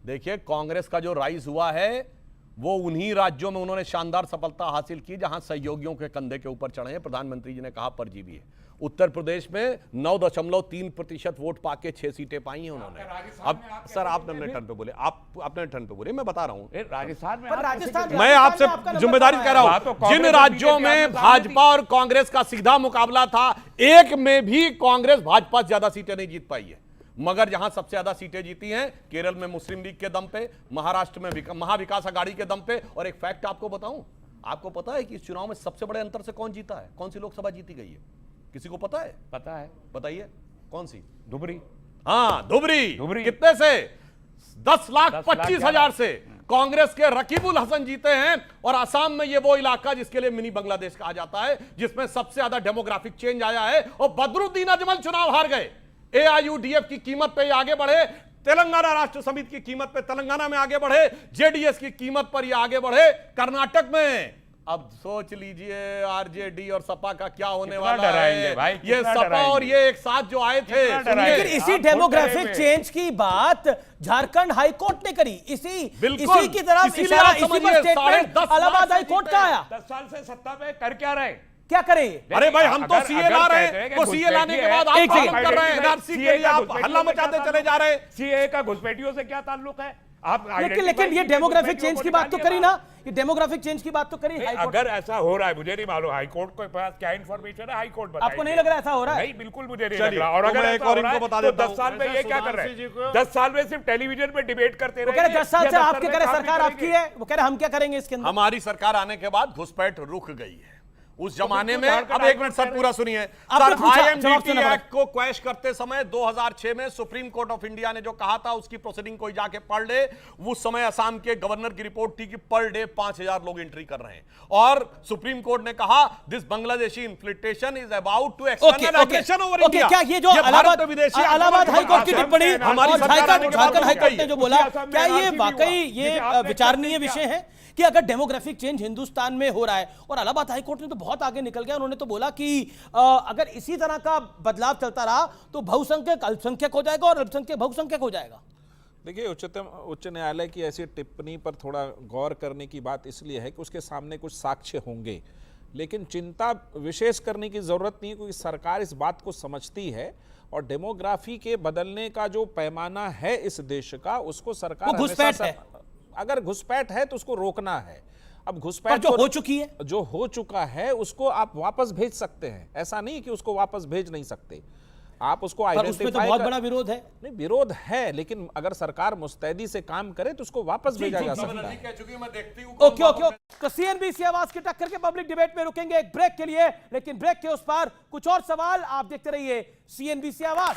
Speaker 2: देखिए, कांग्रेस का जो राइज हुआ है वो उन्हीं राज्यों में उन्होंने शानदार सफलता हासिल की जहां सहयोगियों के कंधे के ऊपर चढ़े हैं। प्रधानमंत्री जी ने कहा परजीवी है। उत्तर प्रदेश में 9.3% वोट पाके 6 सीटें पाई हैं उन्होंने। अब सर, आप अपने टर्न पे बोले, आप अपने टर्न पे बोले, मैं बता रहा हूं।
Speaker 6: राजस्थान में
Speaker 1: पर राजस्थान
Speaker 2: मैं आपसे जिम्मेदारी कह रहा
Speaker 6: हाँ, तो
Speaker 2: हूं,
Speaker 6: कांग्रेस
Speaker 2: जिन
Speaker 6: और
Speaker 2: राज्यों
Speaker 6: बीजेपी
Speaker 2: में
Speaker 6: आपने
Speaker 2: भाजपा और कांग्रेस का सीधा मुकाबला था, एक में भी कांग्रेस भाजपा से ज्यादा सीटें नहीं जीत पाई है। मगर जहां सबसे ज्यादा सीटें जीती हैं, केरल में मुस्लिम लीग के दम पे, महाराष्ट्र में महाविकास अघाड़ी के दम पे। और एक फैक्ट आपको बताऊं, आपको पता है कि इस चुनाव में सबसे बड़े अंतर से कौन जीता है? कौन सी लोकसभा जीती गई है? किसी को पता है?
Speaker 6: पता है,
Speaker 2: बताइए कौन सी?
Speaker 6: धुबरी।
Speaker 2: हाँ, धुबरी।
Speaker 6: धुबरी।
Speaker 2: कितने से? 10,25,000 से कांग्रेस के रकीबुल हसन जीते हैं। और असम में ये वो इलाका जिसके लिए मिनी बांग्लादेश कहा जाता है, जिसमें सबसे ज्यादा डेमोग्राफिक चेंज आया है। और बदरुद्दीन अजमल चुनाव हार गए। AIUDF की कीमत पे आगे बढ़े, तेलंगाना राष्ट्र समिति की कीमत पे तेलंगाना में आगे बढ़े, JDS की कीमत पर ये आगे बढ़े कर्नाटक में। अब सोच लीजिए आरजेडी और सपा का क्या होने वाला
Speaker 6: डराएंगे
Speaker 2: है।
Speaker 6: भाई,
Speaker 2: ये
Speaker 6: कितना
Speaker 2: सपा और
Speaker 6: डराएंगे?
Speaker 2: ये एक साथ जो आए थे,
Speaker 1: लेकिन इसी
Speaker 6: आप
Speaker 1: डेमोग्राफिक
Speaker 6: वोट
Speaker 1: चेंज की बात झारखंड हाईकोर्ट ने करी। इसी की तरफ
Speaker 2: इसीलिए
Speaker 1: इशारा,
Speaker 2: आप
Speaker 1: इसी पर
Speaker 2: समझिए,
Speaker 1: स्टेटमेंट
Speaker 2: 10.5 लाख
Speaker 1: इलाहाबाद
Speaker 2: से
Speaker 1: हाई कोर्ट
Speaker 2: जीते
Speaker 1: का
Speaker 2: हैं।
Speaker 1: आया।
Speaker 6: 10 साल से सत्ता में कर क्या रहे?
Speaker 1: क्या करें?
Speaker 2: अरे भाई, हम तो
Speaker 6: अगर-
Speaker 2: सीए
Speaker 6: अगर
Speaker 2: ला रहे
Speaker 6: कहते हैं
Speaker 2: हैं,
Speaker 6: कि
Speaker 2: तो सीए लाने के बाद आप
Speaker 1: एक
Speaker 2: पालन
Speaker 1: सेकंड।
Speaker 2: कर रहे हैं। NRC के लिए आप हल्ला मचाते चले जा रहे हैं।
Speaker 6: सीए का घुसपैठियों से क्या ताल्लुक है? आप
Speaker 1: लेकिन ये डेमोग्राफिक चेंज की बात तो करी ना, ये डेमोग्राफिक चेंज की बात तो करी हाई कोर्ट।
Speaker 6: अगर ऐसा हो रहा है, मुझे नहीं मालूम हाईकोर्ट के पास क्या इंफॉर्मेशन है, हाईकोर्ट बताएगी।
Speaker 1: आपको नहीं लग रहा ऐसा हो रहा है?
Speaker 6: नहीं, बिल्कुल मुझे नहीं
Speaker 2: चलिए,
Speaker 6: लग रहा। और
Speaker 2: तो
Speaker 6: अगर
Speaker 2: मैं
Speaker 6: ऐसा
Speaker 2: एक और
Speaker 6: हो रहा
Speaker 2: इनको
Speaker 6: है,
Speaker 2: बता
Speaker 6: तो
Speaker 2: देता
Speaker 6: 10 साल में
Speaker 3: हूं।
Speaker 6: ये क्या कर रहे
Speaker 3: सुधांशु जी
Speaker 6: हैं?
Speaker 3: को-
Speaker 6: 10 साल में सिर्फ टेलीविजन पे डिबेट करते
Speaker 1: वो
Speaker 6: रहे।
Speaker 1: कह रहे 10 साल से आपके कह रहे सरकार आपकी है, वो कह रहे हम क्या करेंगे इसके अंदर।
Speaker 2: हमारी सरकार आने के बाद घुसपैठ रुक गई है। उस जमाने में,
Speaker 6: उदाहरण का
Speaker 2: अब एक मिनट सर पूरा सुनिए
Speaker 1: आपने
Speaker 2: सर,
Speaker 1: पूछा, जवाब
Speaker 2: आईएमडीटी
Speaker 1: सुनना
Speaker 2: एक्ट को क्वैश करते समय 2006 में सुप्रीम कोर्ट ऑफ इंडिया ने जो कहा था उसकी प्रोसीडिंग कोई जाके पढ़ ले। उस समय असम के गवर्नर की रिपोर्ट थी कि पर डे 5000 लोग एंट्री कर रहे हैं और सुप्रीम कोर्ट ने कहा this Bangladeshi infiltration is about to external aggression over India.
Speaker 1: क्या ये जो इलाहाबाद हाईकोर्ट की टिप्पणी
Speaker 2: हमारी
Speaker 1: और
Speaker 2: सरकार
Speaker 1: झारखंड
Speaker 2: आने के बाद
Speaker 1: हाईकोर्ट ने
Speaker 2: बताइए।
Speaker 1: जो बोला,
Speaker 6: असम में
Speaker 1: क्या ये
Speaker 6: राशि भी
Speaker 1: वाकई
Speaker 6: हुआ।
Speaker 1: ये
Speaker 6: आपने
Speaker 1: विचारणीय
Speaker 6: पहले
Speaker 1: विषय है कि अगर डेमोग्राफिक चेंज हिंदुस्तान में हो रहा है, और इलाहाबाद हाईकोर्ट ने तो बहुत आगे निकल गया, उन्होंने तो बोला कि अगर इसी तरह का बदलाव चलता रहा तो बहुसंख्यक अल्पसंख्यक हो जाएगा और अल्पसंख्यक बहुसंख्यक हो जाएगा।
Speaker 5: देखिए, उच्च न्यायालय की ऐसी टिप्पणी पर थोड़ा गौर करने की बात इसलिए है कि उसके सामने कुछ साक्ष्य होंगे, लेकिन चिंता विशेष करने की जरूरत नहीं है क्योंकि सरकार इस बात को समझती है और डेमोग्राफी के बदलने का जो पैमाना है इस देश का, उसको सरकार
Speaker 1: वो घुसपैठ है।
Speaker 5: अगर घुसपैठ है तो उसको रोकना है। अब
Speaker 1: और
Speaker 5: घुसपैठ
Speaker 1: जो हो चुकी है,
Speaker 5: जो हो चुका है उसको आप वापस भेज सकते हैं, ऐसा नहीं कि उसको वापस भेज नहीं सकते। आप उसको
Speaker 1: पर उसमें तो
Speaker 5: आइडेंटिफाई
Speaker 1: बहुत बड़ा विरोध है।
Speaker 5: नहीं, विरोध है, लेकिन अगर सरकार मुस्तैदी से काम करे तो उसको वापस भेजा जा सकता है।
Speaker 2: कह चुकी मैं देखती हूं
Speaker 1: ओके ओके। तो सीएनबीसी आवाज की टक्कर के पब्लिक डिबेट में रुकेंगे एक ब्रेक के लिए, लेकिन ब्रेक के उस पार कुछ और सवाल आप देखते रहिए सीएनबीसी आवाज।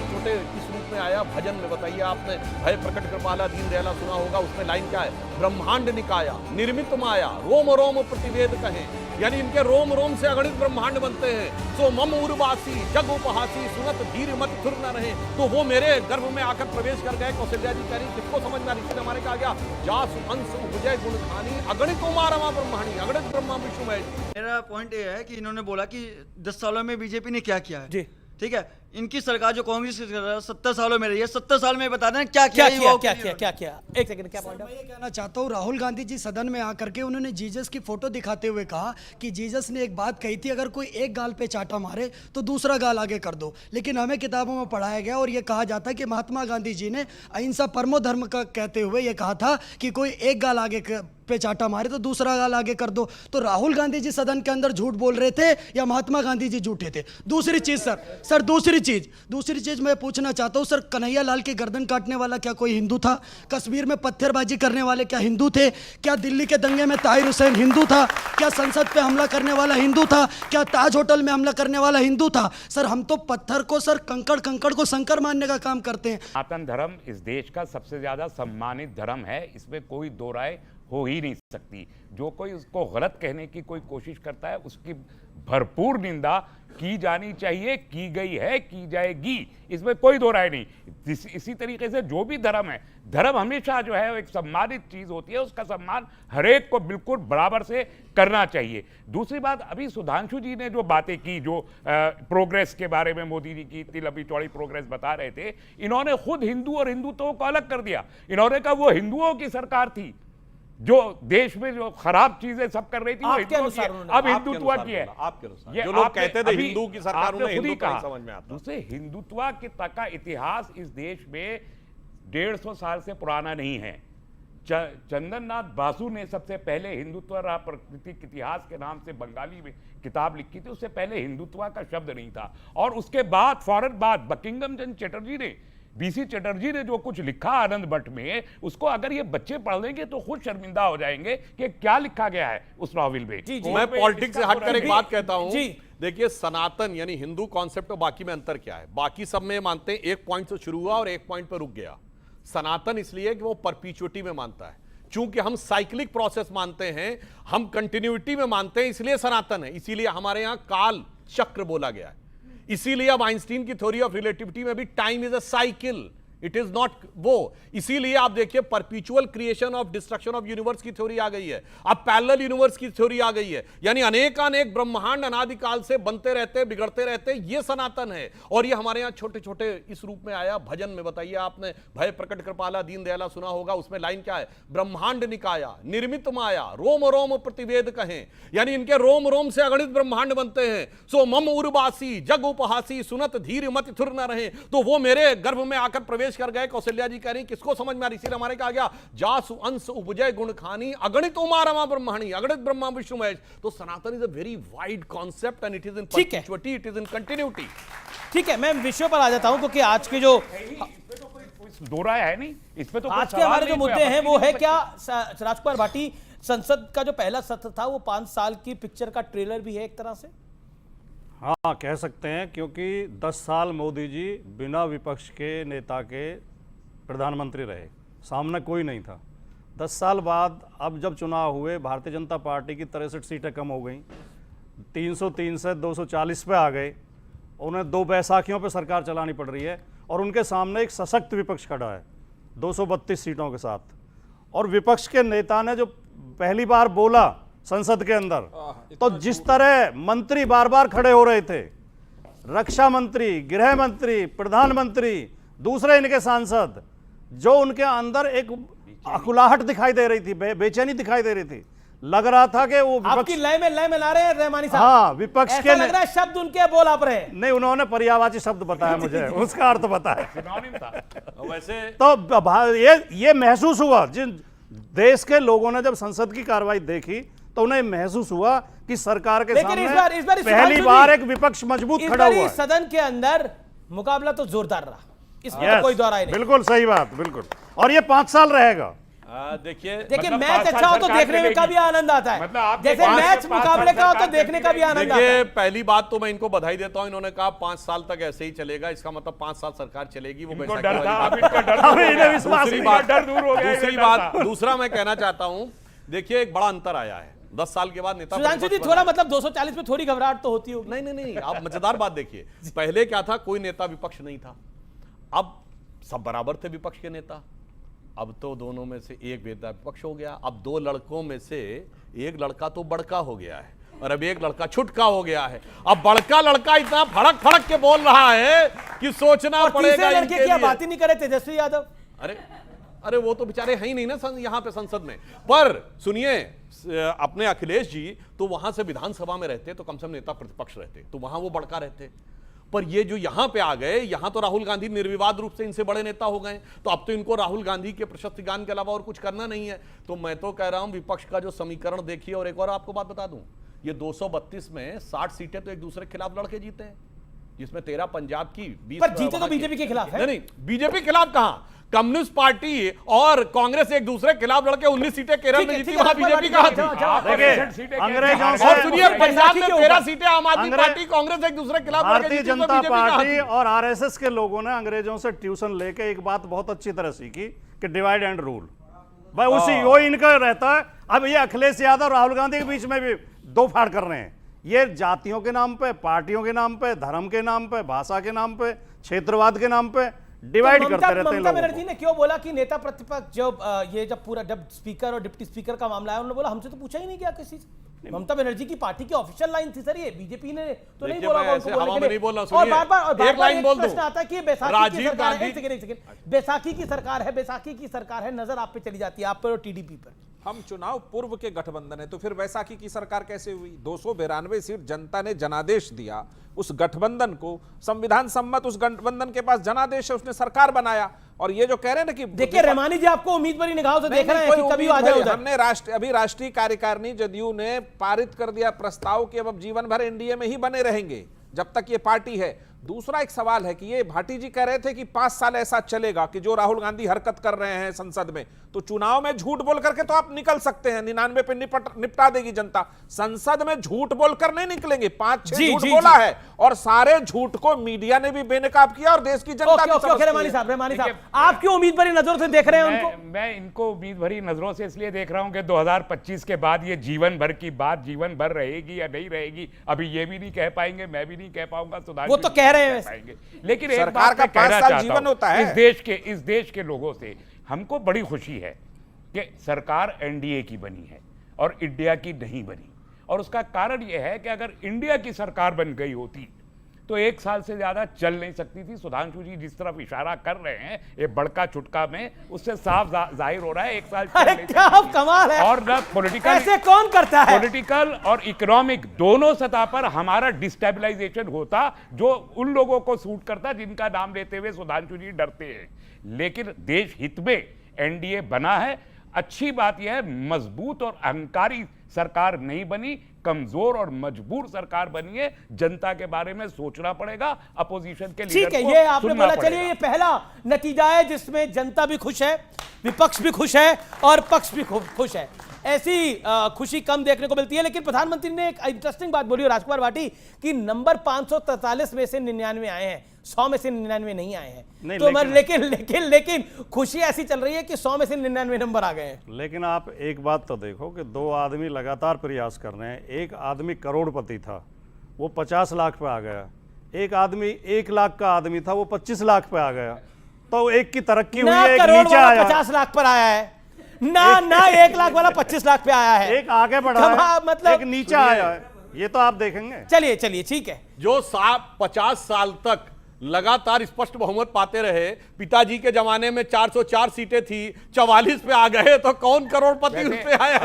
Speaker 2: छोटे किस रूप में आया भजन में, बताइए आपने भय प्रकट कृपाला दीन दयाला सुना होगा, उसमें लाइन क्या है? ब्रह्मांड निकाया निर्मित माया रोम रोम प्रतिवेद कहें, यानी इनके रोम रोम से अगणित ब्रह्मांड बनते हैं। सो मम उर्वासी जग उपहासी सुनत धीर मत थुर न रहे, तो वो मेरे गर्भ में आकर प्रवेश कर गए। कौशल्या जी कह रही किसको समझ में आ रही? हमारे कहा गया जासु अंश उपजय गुण खानी अगणित उमारमा ब्रह्माणी अगणित ब्रह्मा विष्णु महेश।
Speaker 9: मेरा पॉइंट ये है कि इन्होंने बोला कि 10 सालों में बीजेपी ने क्या किया है।
Speaker 1: जी।
Speaker 9: ठीक है, इनकी सरकार जो कांग्रेस की सरकार 70 सालों में रही है, 70 साल में बता दें क्या
Speaker 1: क्या
Speaker 9: किया,
Speaker 1: किया क्या किया क्या किया? एक सेकंड, क्या पॉइंट
Speaker 10: मैं ये कहना चाहता हूँ, राहुल गांधी जी सदन में आकर के उन्होंने जीसस की फोटो दिखाते हुए कहा कि जीसस ने एक बात कही थी, अगर कोई एक गाल पे चाटा मारे तो दूसरा गाल आगे कर दो। लेकिन हमें किताबों में पढ़ाया गया और ये कहा जाता है कि महात्मा गांधी जी ने अहिंसा परमो धर्म का कहते हुए ये कहा था कि कोई एक गाल आगे पे चाटा मारे तो दूसरा गाल आगे कर दो। तो राहुल गांधी जी सदन के अंदर झूठ बोल रहे थे या महात्मा गांधी जी झूठे थे? दूसरी चीज सर दूसरी चीज मैं पूछना चाहता हूं सर, कन्हैया लाल की गर्दन काटने वाला क्या कोई हिंदू था? कश्मीर में पत्थरबाजी करने वाले क्या हिंदू थे? क्या दिल्ली के दंगे में ताहिर हुसैन हिंदू था? क्या संसद पे हमला करने वाला हिंदू था? क्या ताज होटल में हमला करने वाला हिंदू था? सर हम तो पत्थर को सर कंकड़ को शंकर मानने का काम करते हैं।
Speaker 6: सनातन धर्म इस देश का सबसे ज्यादा सम्मानित धर्म है, इसमें कोई दो राय हो ही नहीं सकती। जो कोई उसको गलत कहने की कोई कोशिश करता है उसकी भरपूर निंदा की जानी चाहिए, की गई है, की जाएगी, इसमें कोई दो राय नहीं। इसी तरीके से जो भी धर्म है, धर्म हमेशा जो है एक सम्मानित चीज होती है, उसका सम्मान हरेक को बिल्कुल बराबर से करना चाहिए। दूसरी बात, अभी सुधांशु जी ने जो बातें की, जो प्रोग्रेस के बारे में मोदी जी की इतनी लंबी चौड़ी प्रोग्रेस बता रहे थे, इन्होंने खुद हिंदू और हिंदुत्व को अलग कर दिया। इन्होंने कहा वो हिंदुओं की सरकार थी जो देश में जो खराब चीजें सब कर रही थी, वो
Speaker 1: आपके
Speaker 6: हिंदुओं की
Speaker 1: अनुसार
Speaker 6: है।
Speaker 1: उन्होंने
Speaker 6: अब हिंदुत्व की है।
Speaker 2: आपके अनुसार
Speaker 6: ये
Speaker 2: जो लोग
Speaker 6: आपने
Speaker 2: कहते थे
Speaker 6: अभी
Speaker 2: हिंदू की सरकार,
Speaker 6: आपने
Speaker 2: उन्हें
Speaker 6: खुद ही
Speaker 2: हिंदू का
Speaker 6: कहा।
Speaker 2: नहीं समझ में आता।
Speaker 6: दूसरे, हिंदुत्व का इतिहास इस देश में 150 साल से पुराना नहीं है। चंदननाथ बासु ने सबसे पहले हिंदुत्व और प्राकृतिक इतिहास के नाम से बंगाली में किताब लिखी थी, उससे पहले हिंदुत्व का शब्द नहीं था। और उसके बाद फौरन बाद बंकिम चंद्र चटर्जी ने, बीसी चटर्जी ने जो कुछ लिखा आनंद मठ में, उसको अगर ये बच्चे पढ़ लेंगे तो खुद शर्मिंदा हो जाएंगे कि क्या लिखा गया है उस नॉवेल में।
Speaker 2: मैं पॉलिटिक्स से हटकर एक बात कहता हूं।
Speaker 1: जी।
Speaker 2: देखिए, सनातन यानी हिंदू कॉन्सेप्ट और बाकी में अंतर क्या है? बाकी सब में मानते हैं एक पॉइंट से शुरू हुआ और एक पॉइंट पर रुक गया। सनातन इसलिए कि वो परपीचुइटी में मानता है, चूंकि हम साइक्लिक प्रोसेस मानते हैं, हम कंटिन्यूटी में मानते हैं, इसलिए सनातन है। इसीलिए हमारे यहां काल चक्र बोला गया है। इसीलिए अब आइंस्टीन की थ्योरी ऑफ रिलेटिविटी में भी time is a cycle, it is not वो। इसीलिए आप देखिए परपीचुअल creation of destruction of universe की थ्योरी आ गई है, अब पैरेलल यूनिवर्स की थ्योरी आ गई है, यानी अनेकानेक ब्रह्मांड अनादिकाल से बनते रहते बिगड़ते रहते, ये सनातन है। और ये हमारे यहां छोटे छोटे इस रूप में आया भजन में। बताइए, आपने भय प्रकट कृपाला दीन दयाला सुना होगा, उसमें लाइन क्या है? ब्रह्मांड निकाया निर्मित माया रोम रोम प्रतिवेद कहें, यानी इनके रोम रोम से अगणित ब्रह्मांड बनते हैं। सो मम उर्वासी जग उपहासी सुनत धीर मत थुर न रहे, तो वो मेरे गर्भ में आकर प्रवेश कर गए। कौशल्या जी कह रही किसको समझ में आ रही? इसीलिए हमारे कहा गया जासु अंश उपजय गुण खानी अगणित उमारमा ब्रह्माणी अगणित ब्रह्मा विष्णु महेश। तो Sanatan is a very wide concept and it is in perpetuity, it is in continuity.
Speaker 1: ठीक है, मैं विषय पर आ जाता हूं क्योंकि आज के जो
Speaker 6: दो राय है नहीं इसमें, तो
Speaker 1: आज के हमारे जो मुद्दे हैं वो है क्या राजकुमार भाटी, संसद का जो पहला सत्र था वो 5 साल की पिक्चर का ट्रेलर भी है एक तरह से।
Speaker 3: हाँ, कह सकते हैं, क्योंकि 10 साल मोदी जी बिना विपक्ष के नेता के प्रधानमंत्री रहे, सामने कोई नहीं था। 10 साल बाद अब जब चुनाव हुए, भारतीय जनता पार्टी की 63 सीटें कम हो गई, 303 से 240 पे आ गए, उन्हें 2 बैसाखियों पे सरकार चलानी पड़ रही है और उनके सामने एक सशक्त विपक्ष खड़ा है 232 सीटों के साथ। और विपक्ष के नेता ने जो पहली बार बोला संसद के अंदर, तो जिस तरह मंत्री बार बार खड़े हो रहे थे, रक्षा मंत्री, गृह मंत्री, प्रधानमंत्री, दूसरे इनके सांसद, जो उनके अंदर एक अकुलाहट दिखाई दे रही थी, बेचैनी दिखाई दे रही थी, लग रहा था कि वो
Speaker 1: आपकी लय में ला रहे हैं रहमानी साहब।
Speaker 3: हाँ, विपक्ष
Speaker 1: ऐसा
Speaker 3: के
Speaker 1: लग रहा है शब्द उनके बोल आप रहे हैं।
Speaker 3: नहीं, उन्होंने पर्यायवाची शब्द बताया मुझे, उसका अर्थ बताया।
Speaker 2: वैसे
Speaker 3: तो ये महसूस हुआ, जिन देश के लोगों ने जब संसद की कार्रवाई देखी तो उन्हें महसूस हुआ कि सरकार के सामने
Speaker 1: इस बार
Speaker 3: पहली बार एक विपक्ष मजबूत खड़ा हुआ है।
Speaker 1: सदन के अंदर मुकाबला तो जोरदार रहा, इसमें तो कोई दो राय नहीं।
Speaker 3: बिल्कुल सही बात, बिल्कुल। और ये 5 साल रहेगा।
Speaker 2: देखिए
Speaker 6: मतलब
Speaker 1: मैच
Speaker 6: 5
Speaker 1: अच्छा हो
Speaker 6: साल
Speaker 1: तो
Speaker 6: सरकार
Speaker 1: देखने में का भी आनंद आता है,
Speaker 6: मतलब आप
Speaker 1: जैसे
Speaker 6: देखो,
Speaker 1: मैच
Speaker 6: 5
Speaker 1: मुकाबले का हो तो
Speaker 6: सरकार
Speaker 1: देखने का भी आनंद आता
Speaker 2: देखिए,
Speaker 1: है।
Speaker 2: पहली बात तो मैं इनको बधाई देता हूं, इन्होंने कहा 5 साल तक ऐसे ही चलेगा, इसका मतलब 5 साल सरकार चलेगी। वो
Speaker 6: इनको
Speaker 2: बैसाखी
Speaker 6: डर
Speaker 2: वाली
Speaker 6: था,
Speaker 2: बात
Speaker 6: अब इनका डर
Speaker 3: अब
Speaker 6: दूर हो
Speaker 3: इन्हें
Speaker 6: गया।
Speaker 3: विश्वास
Speaker 2: दूसरी
Speaker 3: नहीं।
Speaker 2: बात,
Speaker 6: डर दूर हो गया,
Speaker 2: दूसरी
Speaker 6: इन्हें
Speaker 2: बात,
Speaker 6: डर था।
Speaker 2: दूसरा मैं कहना चाहता हूं, देखिए एक बड़ा अंतर आया है 10 साल के बाद। नेता
Speaker 1: सुधांशु जी, थोड़ा मतलब 240 में थोड़ी घबराहट तो होती होगी।
Speaker 2: नहीं, आप मजेदार बात देखिए, पहले क्या था, कोई नेता विपक्ष नहीं था, अब सब बराबर थे विपक्ष के नेता। अब तो दोनों में से एक नेता विपक्ष हो गया। अब 2 लड़कों में से एक लड़का तो बड़का हो गया है और अब एक लड़का छुटका हो गया है। अब बड़का लड़का इतना फड़क फड़क के बोल रहा है कि सोचना
Speaker 1: और
Speaker 2: पड़ेगा
Speaker 1: तीसरे लड़के
Speaker 2: इनके
Speaker 1: की
Speaker 2: लिए।
Speaker 1: बात ही नहीं करे तेजस्वी यादव।
Speaker 2: अरे वो तो बेचारे हैं ही नहीं ना यहाँ पे संसद में। पर सुनिए, अपने अखिलेश जी तो वहां से विधानसभा में रहते तो कम से कम नेता प्रतिपक्ष रहते, तो वहां वो बड़का रहते। पर ये जो यहां पे आ गए, यहां तो राहुल गांधी निर्विवाद रूप से इनसे बड़े नेता हो गए, तो अब तो इनको राहुल गांधी के प्रशस्ति गान के अलावा और कुछ करना नहीं है। तो मैं तो कह रहा हूं, विपक्ष का जो समीकरण देखिए। और एक और आपको बात बता दूं, ये 232 में 60 सीटें तो एक दूसरे के खिलाफ लड़के जीते हैं, जिसमें 13 पंजाब की, 20
Speaker 1: पर जीते तो बीजेपी के खिलाफ है।
Speaker 2: नहीं, बीजेपी के खिलाफ कहां, कम्युनिस्ट पार्टी और कांग्रेस एक दूसरे के खिलाफ लड़के 19 सीटें केरल में जीती, वहां बीजेपी कहां थी?
Speaker 3: अंग्रेजों से,
Speaker 2: और सुनिए, पंजाब में 13 सीटें आम आदमी पार्टी, कांग्रेस एक दूसरे के खिलाफ लड़के
Speaker 3: भारतीय
Speaker 2: जीती, तो
Speaker 3: जनता
Speaker 2: बीजेपी कहां
Speaker 3: पार्टी
Speaker 2: थी?
Speaker 3: और आरएसएस के लोगों ने अंग्रेजों से ट्यूशन लेके एक बात बहुत अच्छी तरह सीखी कि डिवाइड एंड रूल। भाई उसी वो इनका रहता है। अब ये अखिलेश यादव राहुल गांधी के बीच में भी दो फाड़ कर रहे हैं। ये जातियों के नाम पे, पार्टियों के नाम पे, धर्म के नाम पे, भाषा के नाम पे, क्षेत्रवाद के नाम पे डिवाइड करते रहते हैं
Speaker 1: ममता
Speaker 3: लोगों
Speaker 1: बनर्जी
Speaker 3: को।
Speaker 1: ने क्यों बोला कि नेता प्रतिपक्ष जब ये जब पूरा जब स्पीकर और डिप्टी स्पीकर का मामला है, उन्होंने बोला हमसे तो पूछा ही नहीं गया किसी से। ममता बनर्जी की पार्टी की ऑफिशियल लाइन थी सर, ये बीजेपी ने तो नहीं बोला।
Speaker 2: हवा में नहीं बोल रहा,
Speaker 1: और
Speaker 2: सुनिए,
Speaker 1: बार-बार
Speaker 2: एक लाइन बोल दूं।
Speaker 1: प्रश्न आता है कि बैसाखी की
Speaker 2: राजीव
Speaker 1: सरकार है,
Speaker 2: गांधी,
Speaker 1: एक सेकंड, बैसाखी की सरकार है, नजर आप पे चली जाती है, आप पर और टीडीपी पर।
Speaker 5: हम चुनाव पूर्व के गठबंधन है, तो फिर वैसाखी की सरकार कैसे हुई? 292 सीट जनता ने जनादेश दिया, उस गठबंधन को संविधान सम्मत, उस गठबंधन के पास जनादेश है, उसने सरकार बनाया। और ये जो कह रहे हैं ना कि
Speaker 1: देखिए रहमानी जी आपको उम्मीद भरी निगाहों से देख रहे हैं कि कभी आ जाए उधर।
Speaker 5: हमने अभी राष्ट्रीय कार्यकारिणी जदयू ने पारित कर दिया प्रस्ताव कि अब जीवन भर एनडीए में ही बने रहेंगे जब तक ये पार्टी है। दूसरा एक सवाल है कि ये भाटी जी कह रहे थे कि 5 साल ऐसा चलेगा कि जो राहुल गांधी हरकत कर रहे हैं संसद में, तो चुनाव में झूठ बोल करके तो आप निकल सकते हैं, 99 पे निपटा देगी जनता। संसद में झूठ बोलकर नहीं निकलेंगे। 5-6 झूठ बोला है और सारे झूठ को मीडिया ने भी बेनकाब किया और देश की जनता भी।
Speaker 1: रहमानी साहब आप क्यों उम्मीद भरी नजरों से देख रहे हैं उनको?
Speaker 6: मैं इनको उम्मीद भरी नजरों से इसलिए देख रहा हूं कि 2025 के बाद ये जीवन भर की बात जीवन भर रहेगी या नहीं रहेगी, अभी ये भी नहीं कह पाएंगे, मैं भी नहीं कह पाऊंगा, सुधांशु
Speaker 1: वो तो कह रहे हैं
Speaker 6: पाएंगे। लेकिन एक
Speaker 5: सरकार
Speaker 6: बात
Speaker 5: का
Speaker 6: मैं कहना
Speaker 5: 5 साल
Speaker 6: चाहता
Speaker 5: जीवन
Speaker 6: हूं,
Speaker 5: होता है।
Speaker 6: इस देश के लोगों से हमको बड़ी खुशी है कि सरकार एनडीए की बनी है और इंडिया की नहीं बनी। और उसका कारण यह है कि अगर इंडिया की सरकार बन गई होती तो 1 साल से ज्यादा चल नहीं सकती थी। सुधांशु जी जिस तरफ इशारा कर रहे हैं ये बड़का छुटका में, उससे साफ जाहिर हो रहा है 1 साल
Speaker 1: अरे क्या कमाल है।
Speaker 6: और न पॉलिटिकल,
Speaker 1: ऐसे कौन करता है?
Speaker 6: पॉलिटिकल और इकोनॉमिक दोनों सतह पर हमारा डिस्टेबलाइजेशन होता, जो उन लोगों को सूट करता जिनका नाम लेते हुए सुधांशु जी डरते हैं। लेकिन देश हित में एनडीए बना है। अच्छी बात यह है मजबूत और अहंकारी सरकार नहीं बनी, कमजोर और मजबूर सरकार बनी है। जनता के बारे में सोचना पड़ेगा, अपोजिशन के लीडर
Speaker 1: ठीक है,
Speaker 6: को
Speaker 1: ये आपने
Speaker 6: सुनना
Speaker 1: बोला।
Speaker 6: पड़ेगा।
Speaker 1: चलिए ये पहला नतीजा है जिसमें जनता भी खुश है, विपक्ष भी खुश है और पक्ष भी खुश है। ऐसी खुशी कम देखने को मिलती है। लेकिन प्रधानमंत्री ने एक इंटरेस्टिंग बात बोली राजकुमार भाटी कि नंबर 543 में से 99 आए हैं, 100 में से 99 नहीं आए हैं।
Speaker 3: नहीं,
Speaker 1: तो लेकिन खुशी ऐसी चल रही है कि 100 में से 99 नंबर आ गए हैं।
Speaker 3: लेकिन आप एक बात तो देखो कि दो आदमी लगातार प्रयास कर रहे हैं। एक आदमी करोड़पति था, वो 50 लाख पे आ गया। एक आदमी 1 लाख का आदमी था, वो 25 लाख पे आ गया। तो एक की तरक्की हुई है, एक नीचे आया।
Speaker 1: 50 लाख पर आया है ना 1 लाख वाला 25 लाख पे आया है।
Speaker 3: एक आगे बढ़ा है,
Speaker 1: मतलब
Speaker 3: एक नीचे आया है। ये तो आप देखेंगे।
Speaker 1: चलिए ठीक है।
Speaker 2: जो 50 साल तक लगातार स्पष्ट बहुमत पाते रहे, पिताजी के जमाने में 404 सीटें थी, 44 पे आ गए, तो कौन करोड़पति उस पे आया?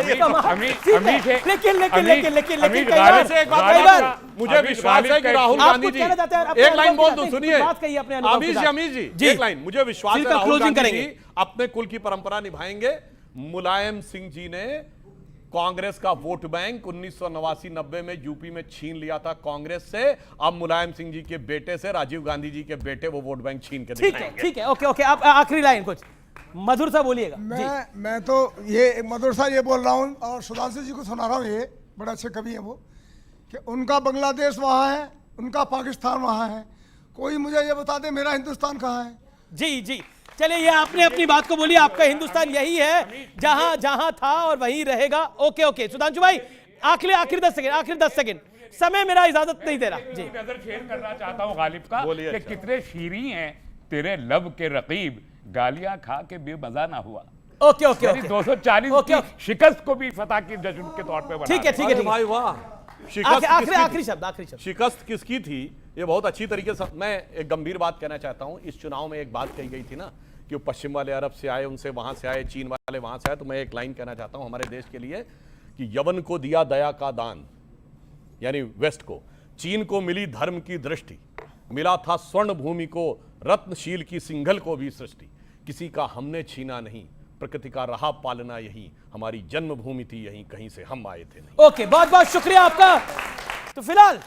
Speaker 2: मुझे विश्वास है कि राहुल गांधी जी, एक लाइन बोल दूं, सुनिए अमीश जी, एक लाइन, मुझे विश्वास है राहुल गांधी जी अपने कुल की परंपरा निभाएंगे। मुलायम सिंह जी ने कांग्रेस का वोट बैंक 1989-90 में यूपी में छीन लिया था कांग्रेस से। अब मुलायम सिंह जी के बेटे से, राजीव गांधी जी के बेटे, वो वोट बैंक छीन के दिखाएंगे।
Speaker 1: ठीक है, ओके। आप आखिरी लाइन कुछ मधुर सा बोलिएगा।
Speaker 11: मैं तो ये मधुर सा ये बोल रहा हूँ और सुधांशु जी को सुना रहा हूँ, ये बड़े अच्छे कवि हैं वो, कि उनका बांग्लादेश वहाँ है, उनका पाकिस्तान वहाँ है, कोई मुझे ये बता दे मेरा हिंदुस्तान कहाँ है।
Speaker 1: जी चलिए, ये आपने अपनी बात को बोली। आपका हिंदुस्तान यही है जहां था और वहीं रहेगा। ओके सुधांशु भाई, आखिरी 10 सेकंड समय मेरा इजाजत नहीं दे रहा जी।
Speaker 6: नजर शेयर करना चाहता हूं गालिब का कि कितने शीरी हैं तेरे लब के रकीब, गालियां खा के बेमजा ना हुआ।
Speaker 1: ओके
Speaker 6: 240 की शिकस्त को भी फतह की जश्न के तौर पे बना।
Speaker 1: ठीक है
Speaker 2: भाई वाह,
Speaker 1: आखिरी शब्द
Speaker 2: शिकस्त किसकी थी? ये बहुत अच्छी तरीके से मैं एक गंभीर बात कहना चाहता हूं। इस चुनाव में एक बात कही गई थी ना कि वो पश्चिम वाले अरब से आए, उनसे वहां से आए, चीन वाले वहां से आए। तो मैं एक लाइन कहना चाहता हूं हमारे देश के लिए कि यवन को दिया दया का दान, यानी वेस्ट को, चीन को मिली धर्म की दृष्टि, मिला था स्वर्ण भूमि को, रत्नशील की सिंघल को भी सृष्टि। किसी का हमने छीना नहीं, प्रकृति का रहा पालना यही, हमारी जन्मभूमि थी यहीं, कहीं से हम आए थे नहीं।
Speaker 1: ओके, बहुत शुक्रिया आपका। तो फिलहाल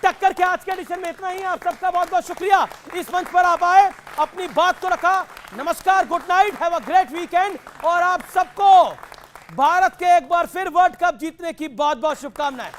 Speaker 1: टक्कर के आज के एडिशन में इतना ही। आप सबका बहुत शुक्रिया, इस मंच पर आप आए, अपनी बात तो रखा। नमस्कार, good night, have a great weekend. और आप सबको भारत के एक बार फिर वर्ल्ड कप जीतने की बहुत शुभकामनाएं।